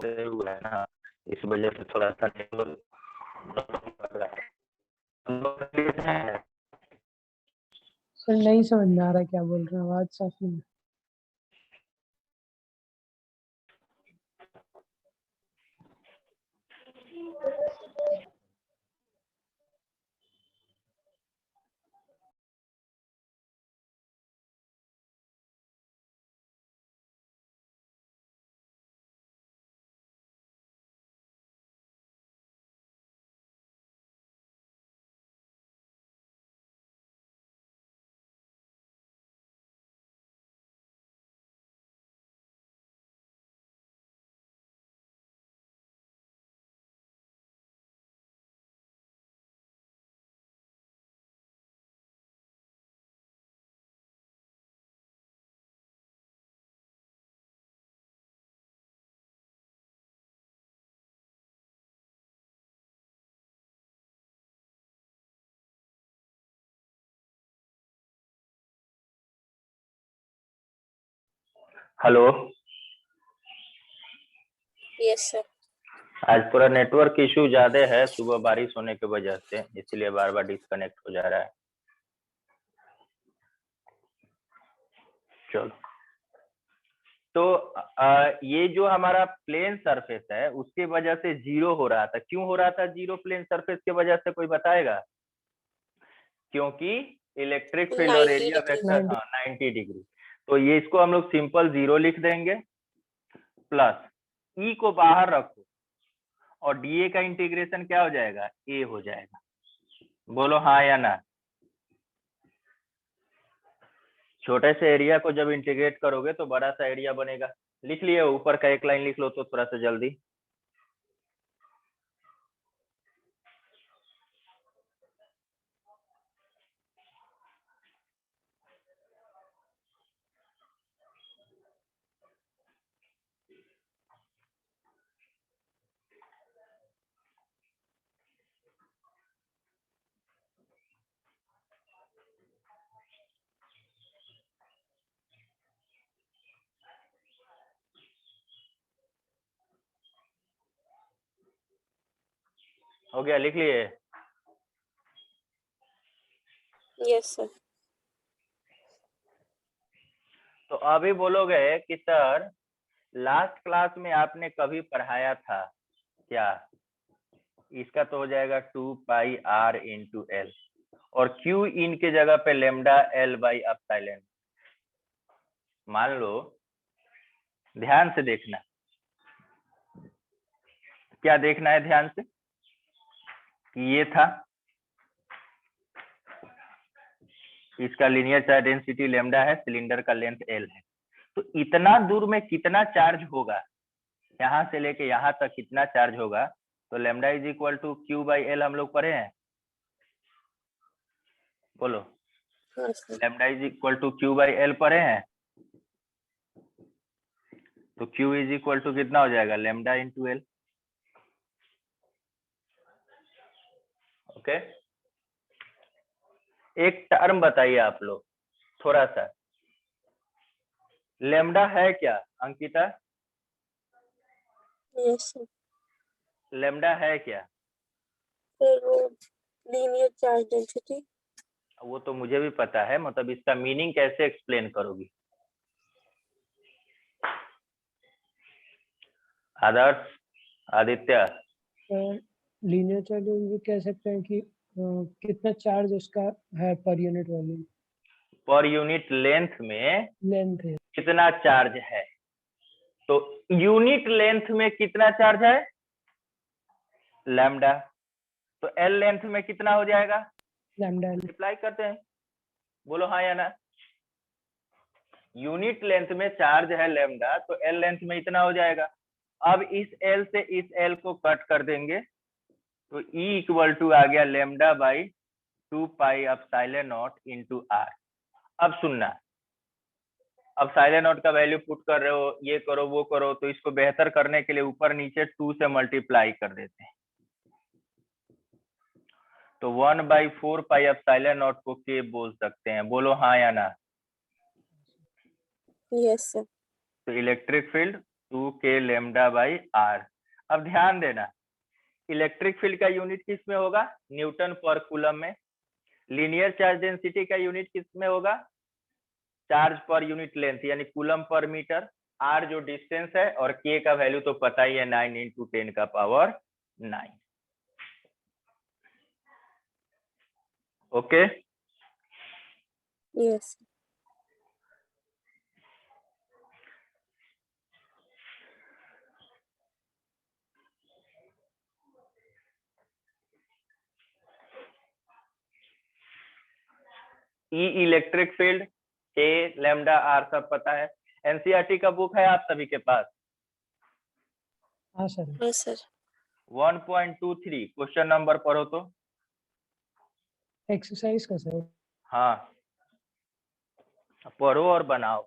रही हुआ है ना, इस वजह से थोड़ा सा है। सर नहीं समझ में आ रहा क्या बोल रहे हैं, आवाज साफ नहीं है। Hello, yes sir. आज पूरा नेटवर्क इशू ज्यादा है, सुबह बारिश होने की वजह से, इसलिए बार बार डिस्कनेक्ट हो जा रहा है। चलो, तो ये जो हमारा प्लेन सरफेस है उसके वजह से जीरो हो रहा था। क्यों हो रहा था जीरो प्लेन सरफेस की वजह से, कोई बताएगा? क्योंकि इलेक्ट्रिक फील्ड और 90 एरिया डिग्री। Vector 90 degree. तो ये इसको हम लोग सिंपल जीरो लिख देंगे, प्लस ई को बाहर रखो और डीए का इंटीग्रेशन क्या हो जाएगा, ए हो जाएगा। बोलो हाँ या ना। छोटे से एरिया को जब इंटीग्रेट करोगे तो बड़ा सा एरिया बनेगा। लिख लिए? ऊपर का एक लाइन लिख लो तो थोड़ा सा जल्दी। हो गया? लिख लिए? Yes sir. तो अभी बोलोगे कि सर लास्ट क्लास में आपने कभी पढ़ाया था क्या? इसका तो हो जाएगा 2 पाई आर इंटू एल, और क्यू इन के जगह पे लेमडा एल बाई एप्सिलॉन। मान लो, ध्यान से देखना, क्या देखना है ध्यान से, कि ये था, इसका लीनियर चार्ज डेंसिटी लेमडा है, सिलेंडर का लेंथ एल है। तो इतना दूर में कितना चार्ज होगा, यहां से लेके यहां तक कितना चार्ज होगा? तो lambda is equal to Q by L हम लोग पढ़े हैं, बोलो। हाँ sir. Lambda is equal to Q by L पढ़े हैं। तो क्यू इज इक्वल टू कितना हो जाएगा, लेमडा इंटू एल। ओके, एक टर्म बताइए आप लोग थोड़ा सा, लेमडा है क्या अंकिता? Yes sir. लेमडा है क्या? फिर वो लीनियर चार्ज डेंसिटी। वो तो मुझे भी पता है, मतलब इसका मीनिंग कैसे एक्सप्लेन करोगी? आदर्श, आदित्य, लीनियर चार्ज भी कह सकते हैं कि कितना चार्ज उसका है per unit volume, per unit length में लेंथ है। कितना चार्ज है। तो यूनिट लेंथ में कितना चार्ज है, लैम्डा। तो एल लेंथ में कितना हो जाएगा, लैम्डा एल। मल्टीप्लाई करते हैं, बोलो हाँ या ना। यूनिट लेंथ में चार्ज है लैम्डा, तो एल लेंथ में इतना हो जाएगा। अब इस एल से इस एल को कट कर देंगे, तो E इक्वल टू आ गया lambda by 2 pi epsilon naught into R. अब सुनना, अब साइलेंट नोट का वैल्यू पुट कर रहे हो, ये करो वो करो, तो इसको बेहतर करने के लिए ऊपर नीचे 2 से मल्टीप्लाई कर देते हैं। तो 1/4 पाई एप्सिलॉन नॉट को के बोल सकते हैं, बोलो हाँ या ना। Yes sir. तो electric field 2k lambda by R. अब ध्यान देना, इलेक्ट्रिक फील्ड का यूनिट किस में होगा, न्यूटन पर कूलम में। लीनियर चार्ज डेंसिटी का यूनिट किस में होगा, चार्ज पर यूनिट लेंथ यानी कूलम पर मीटर। आर जो डिस्टेंस है, और के का वैल्यू तो पता ही है, 9 × 10⁹ ओके। यस। ई इलेक्ट्रिक फील्ड, के लेमडा आर सब पता है। एनसीईआरटी का बुक है आप सभी के पास? हाँ सर। हाँ सर। 1.23 क्वेश्चन नंबर पढ़ो तो। एक्सरसाइज का सर। हाँ, पढ़ो और बनाओ।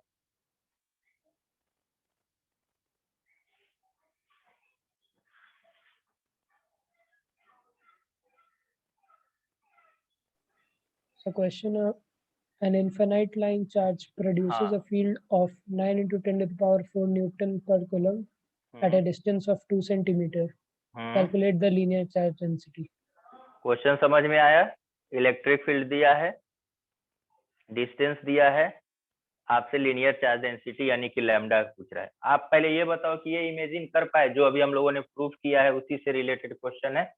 So question An infinite line charge produces हाँ। a field of 9 into 10 to the power 4 Newton per coulomb at a distance of 2 centimeter. Calculate the linear charge density. Question समझ में आया? इलेक्ट्रिक फील्ड दिया है, डिस्टेंस दिया है, आपसे linear charge density यानी कि लैम्डा पूछ रहा है। आप पहले ये बताओ कि ये इमेजिन कर पाए जो अभी हम लोगों ने प्रूफ किया है, उसी से रिलेटेड क्वेश्चन है।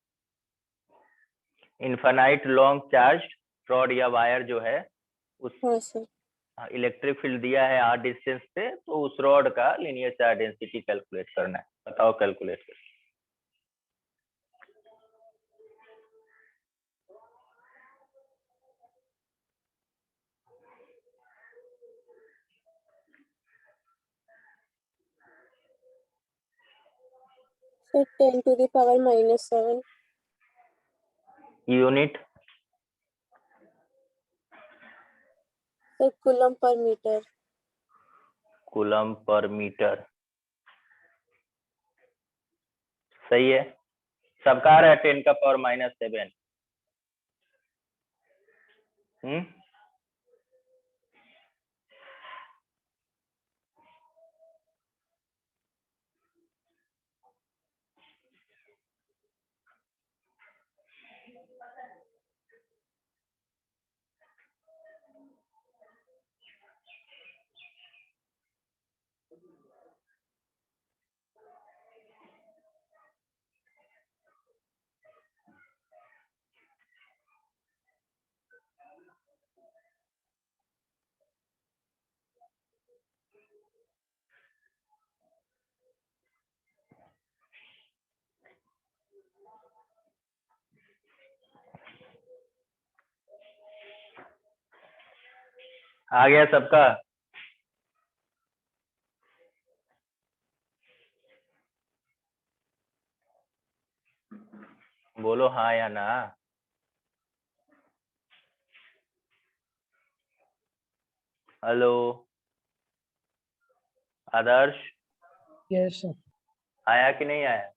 इनफाइनाइट लॉन्ग चार्ज रॉड या वायर जो है उस हाँ सर। इलेक्ट्रिक फील्ड दिया है आर डिस्टेंस पे, तो उस रॉड का लीनियर चार्ज डेंसिटी कैलकुलेट करना है। बताओ कैलकुलेट कर। Sir 10 to the power -7 unit sir coulomb per metre. Coulomb per metre, सही है। सबका आ रहा है 10 का पावर -7। आ गया सबका? बोलो हाँ या ना। हेलो आदर्श, Yes sir. आया कि नहीं आया?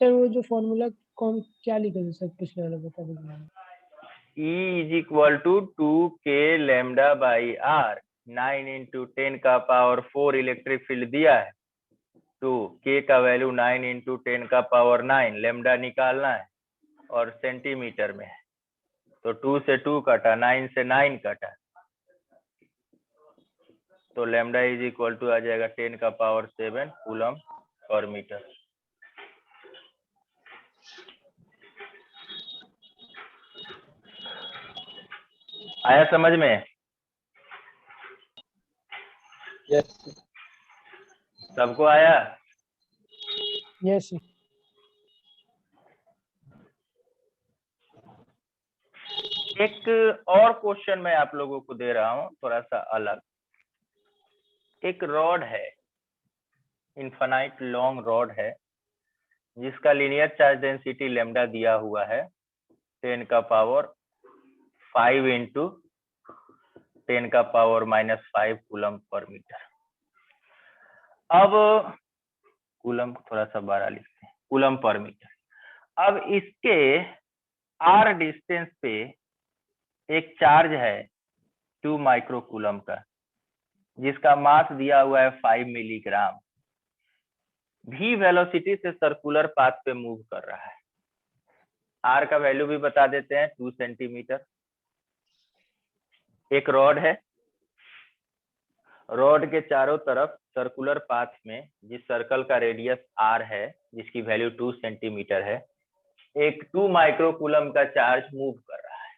सर वो जो फॉर्मूला कौन क्या लिखा था सर पिछले वाला बता दीजिए। E is equal to 2k lambda by r, 9 into 10 का पावर 4 इलेक्ट्रिक फील्ड दिया है, तो k का वैल्यू 9 into 10 का पावर 9, लैम्डा निकालना है और सेंटीमीटर में है, तो 2 से 2 कटा, 9 से 9 कटा, तो लैम्डा इज इक्वल टू आ जाएगा 10 का पावर 7 कूलम पर मीटर। आया समझ में? Yes. सबको आया? Yes sir. एक और क्वेश्चन मैं आप लोगों को दे रहा हूं, थोड़ा सा अलग। एक रॉड है, इनफाइनाइट लॉन्ग रॉड है, जिसका लीनियर चार्ज डेंसिटी लैम्डा दिया हुआ है 10 का पावर 5 इंटू 10 का पावर -5 कूलम पर मीटर। अब कूलम थोड़ा सा बड़ा लिखते हैं, कूलम पर मीटर। अब इसके आर डिस्टेंस पे एक चार्ज है 2 माइक्रो कूलम का, जिसका मास दिया हुआ है 5 मिलीग्राम, भी वेलोसिटी से सर्कुलर पाथ पे मूव कर रहा है। आर का वैल्यू भी बता देते हैं, 2 सेंटीमीटर। एक रॉड है, रॉड के चारों तरफ सर्कुलर पाथ में जिस सर्कल का रेडियस आर है, जिसकी वैल्यू 2 सेंटीमीटर है, एक 2 माइक्रो कूलम का चार्ज मूव कर रहा है,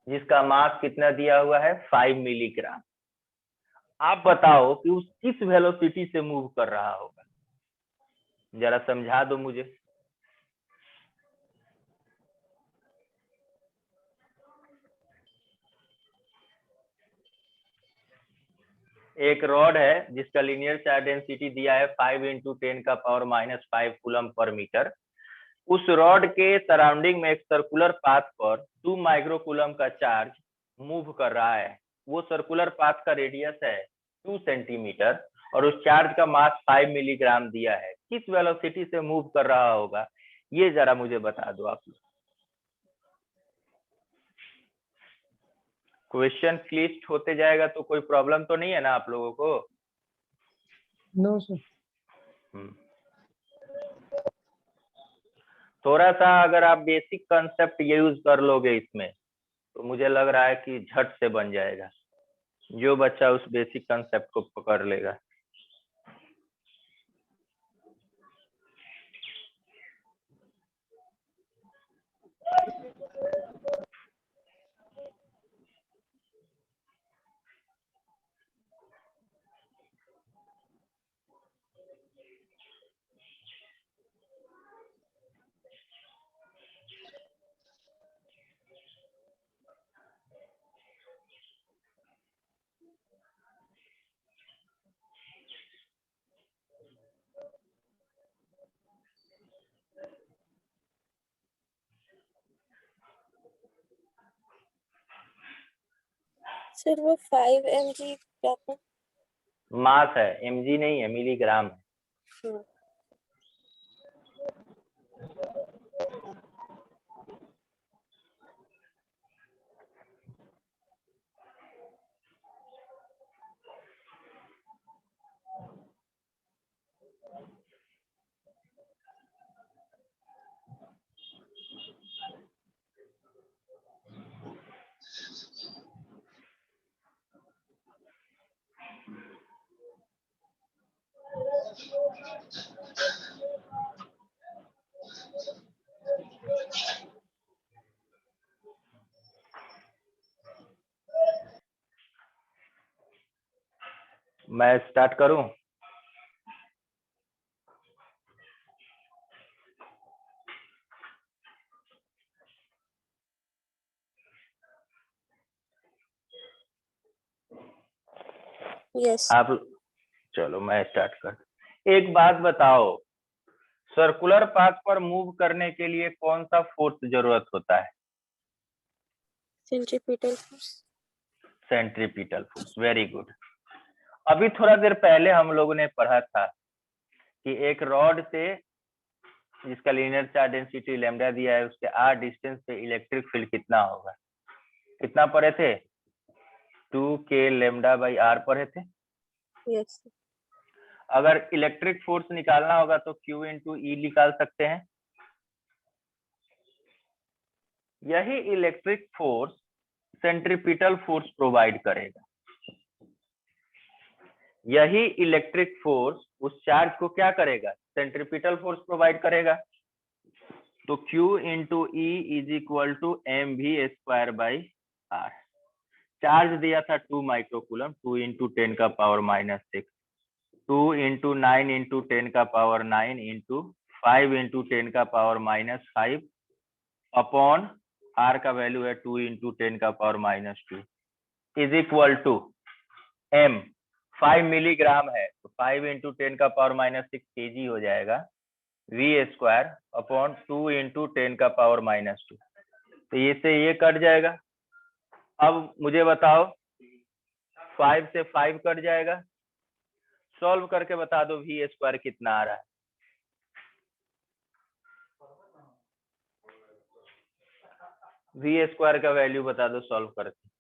जिसका मास कितना दिया हुआ है 5 मिलीग्राम। आप बताओ कि उस किस वेलोसिटी से मूव कर रहा होगा, जरा समझा दो मुझे। एक रॉड है जिसका लीनियर चार्ज डेंसिटी दिया है 5 इंटू 10 का पावर -5 कूलम पर मीटर। उस रॉड के सराउंडिंग में एक सर्कुलर पाथ पर 2 माइक्रो कूलम का चार्ज मूव कर रहा है। वो सर्कुलर पाथ का रेडियस है 2 सेंटीमीटर और उस चार्ज का मास 5 मिलीग्राम दिया है। किस वेलोसिटी से मूव कर रहा होगा, ये जरा मुझे बता दो आप। क्वेश्चन लिस्ट होते जाएगा तो कोई प्रॉब्लम तो नहीं है ना आप लोगों को? No sir. थोड़ा सा अगर आप बेसिक कंसेप्ट यूज कर लोगे इसमें तो मुझे लग रहा है कि झट से बन जाएगा, जो बच्चा उस बेसिक कंसेप्ट को पकड़ लेगा। सर वो 5 mg क्या था? मास है, mg नहीं है, मिलीग्राम है। हम्म, मैं स्टार्ट करूं? यस। आप चलो मैं स्टार्ट कर। एक बात बताओ, सर्कुलर पाथ पर मूव करने के लिए कौन सा फोर्स जरूरत होता है? Centripetal force. Centripetal force, very good. अभी थोड़ा देर पहले हम लोगों ने पढ़ा था कि एक रॉड से जिसका लीनियर चार्ज डेंसिटी लैम्डा दिया है उसके r डिस्टेंस पे इलेक्ट्रिक फील्ड कितना होगा? कितना पढ़े थे? 2k लैम्डा बाई r पढ़े थे। यस। अगर इलेक्ट्रिक फोर्स निकालना होगा तो Q इंटू ई निकाल सकते हैं। यही electric force centripetal force provide करेगा। यही इलेक्ट्रिक फोर्स उस चार्ज को क्या करेगा? सेंट्रीपिटल फोर्स प्रोवाइड करेगा। तो Q into E is equal to M V square by R. Charge दिया था 2 माइक्रोकूलम, 2 इंटू 10 का पावर -6, 2 इंटू 9 इंटू 10 का पावर 9 इंटू 5 इंटू 10 का पावर -5 अपॉन आर का वैल्यू है 2 इंटू 10 का power -2 is equal to M 5 milligram है तो 5 इंटू 10 का पावर -6 kg हो जाएगा, वी स्क्वायर अपॉन 2 इंटू 10 का पावर -2। तो ये से ये कट जाएगा। अब मुझे बताओ 5 से 5 कट जाएगा, सॉल्व करके बता दो वी स्क्वायर कितना आ रहा है। वी स्क्वायर का वैल्यू बता दो सॉल्व करके।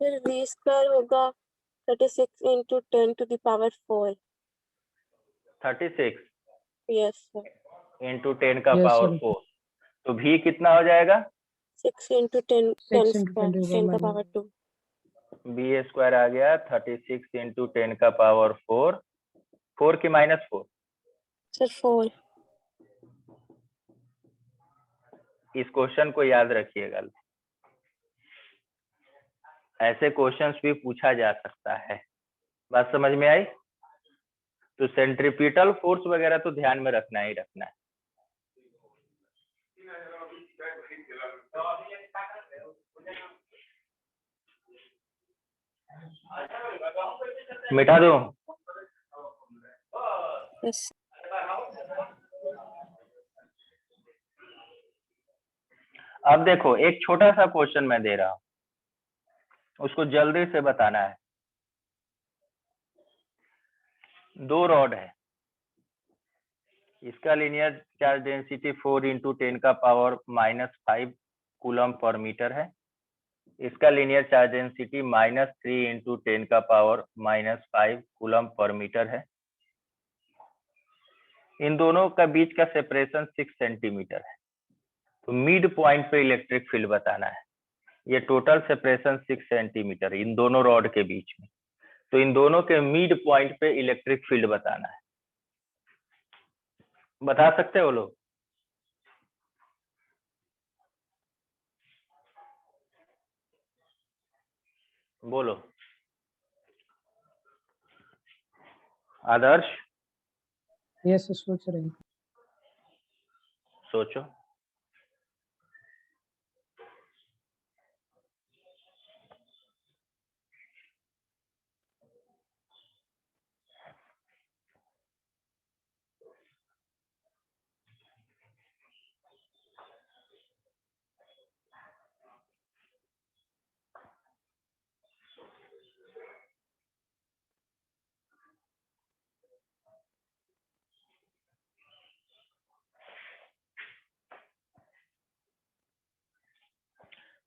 फिर v स्क्वायर होगा 36 into 10 to the power 4। 36 yes sir. Into 10 का Yes, पावर sir. 4, तो भी कितना हो जाएगा? 6 इंटू 10 6 into स्क्वायर 10 10 का पावर 2। बी स्क्वायर आ गया 36 इंटू 10 का पावर 4, 4 की -4। सर 4। इस क्वेश्चन को याद रखिएगा, ऐसे क्वेश्चंस भी पूछा जा सकता है। बात समझ में आई? तो सेंट्रीपिटल फोर्स वगैरह तो ध्यान में रखना ही रखना है। मिटा दो। यस। अब देखो एक छोटा सा क्वेश्चन मैं दे रहा हूं, उसको जल्दी से बताना है। दो रॉड है, इसका linear charge density 4 × 10⁻⁻5 coulomb per metre है, इसका linear charge density -3 × 10⁻⁻5 coulomb per metre है। इन दोनों का बीच का सेपरेशन 6 सेंटीमीटर है। तो मिड पॉइंट पे इलेक्ट्रिक फील्ड बताना है। ये टोटल सेपरेशन 6 सेंटीमीटर इन दोनों रॉड के बीच में। तो इन दोनों के मिड पॉइंट पे इलेक्ट्रिक फील्ड बताना है। बता सकते हो लोग? बोलो। आदर्श यस सोच रहे हैं। सोचो।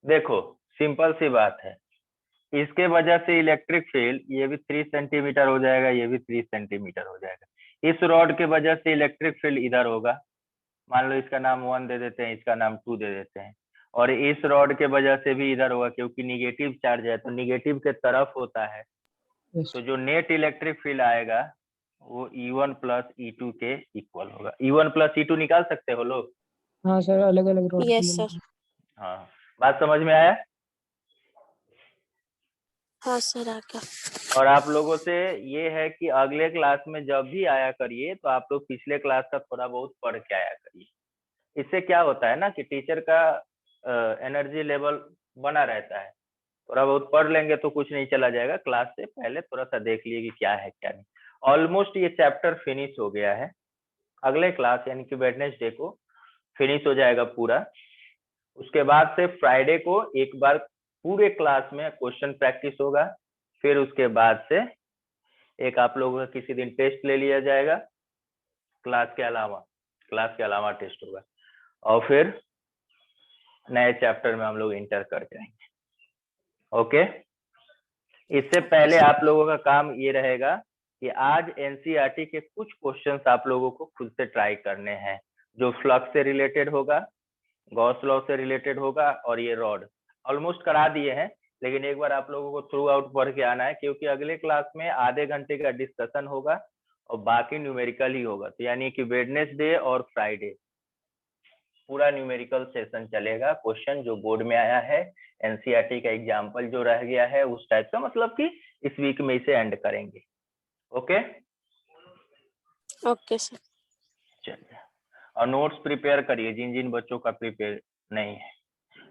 देखो सिंपल सी बात है, इसके वजह से इलेक्ट्रिक फील्ड ये भी 3 सेंटीमीटर हो जाएगा, ये भी 3 सेंटीमीटर हो जाएगा। इस रॉड के वजह से इलेक्ट्रिक फील्ड इधर होगा, मान लो इसका नाम 1 दे देते हैं, इसका नाम 2 दे देते हैं, और इस रॉड के वजह से भी इधर होगा क्योंकि निगेटिव चार्ज है तो निगेटिव के तरफ होता है। Yes. तो जो नेट इलेक्ट्रिक फील्ड आएगा वो E1 + E2 के इक्वल होगा। E1 + E2 निकाल सकते हो लोग? हाँ सर, अलग अलग रॉड। Yes sir. हाँ, बात समझ में आया? हाँ सर आ गया। और आप लोगों से ये है कि अगले क्लास में जब भी आया करिए तो आप लोग पिछले क्लास का थोड़ा बहुत पढ़ के आया करिए। इससे क्या होता है ना कि टीचर का एनर्जी लेवल बना रहता है। थोड़ा बहुत पढ़ लेंगे तो कुछ नहीं चला जाएगा, क्लास से पहले थोड़ा सा देख लिए कि क्या है क्या नहीं। ऑलमोस्ट ये चैप्टर फिनिश हो गया है, अगले क्लास यानी कि वेडनेसडे को फिनिश हो जाएगा पूरा। उसके बाद से फ्राइडे को एक बार पूरे क्लास में क्वेश्चन प्रैक्टिस होगा, फिर उसके बाद से एक आप लोगों का किसी दिन टेस्ट ले लिया जाएगा, क्लास के अलावा टेस्ट होगा, और फिर नए चैप्टर में हम लोग इंटर कर जाएंगे। ओके, इससे पहले आप लोगों का काम ये रहेगा कि आज एनसीईआरटी के कुछ क्वेश्चंस आप लोगों को खुद से ट्राई करने हैं, जो फ्लक्स से रिलेटेड होगा, गॉस लॉ से रिलेटेड होगा, और ये रॉड ऑलमोस्ट करा दिए हैं, लेकिन एक बार आप लोगों को थ्रू आउट पढ़ के आना है क्योंकि अगले क्लास में आधे घंटे का डिस्कशन होगा और बाकी न्यूमेरिकल ही होगा। तो यानी कि वेडनेसडे और फ्राइडे पूरा न्यूमेरिकल सेशन चलेगा। क्वेश्चन जो बोर्ड में आया है, एनसीईआरटी का एग्जाम्पल जो रह गया है उस टाइप का, मतलब कि इस वीक में इसे एंड करेंगे। Okay okay sir. चलिए, और नोट्स प्रिपेयर करिए जिन जिन बच्चों का प्रिपेयर नहीं है,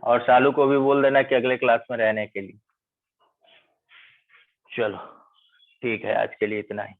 और शालू को भी बोल देना कि अगले क्लास में रहने के लिए। चलो ठीक है, आज के लिए इतना ही।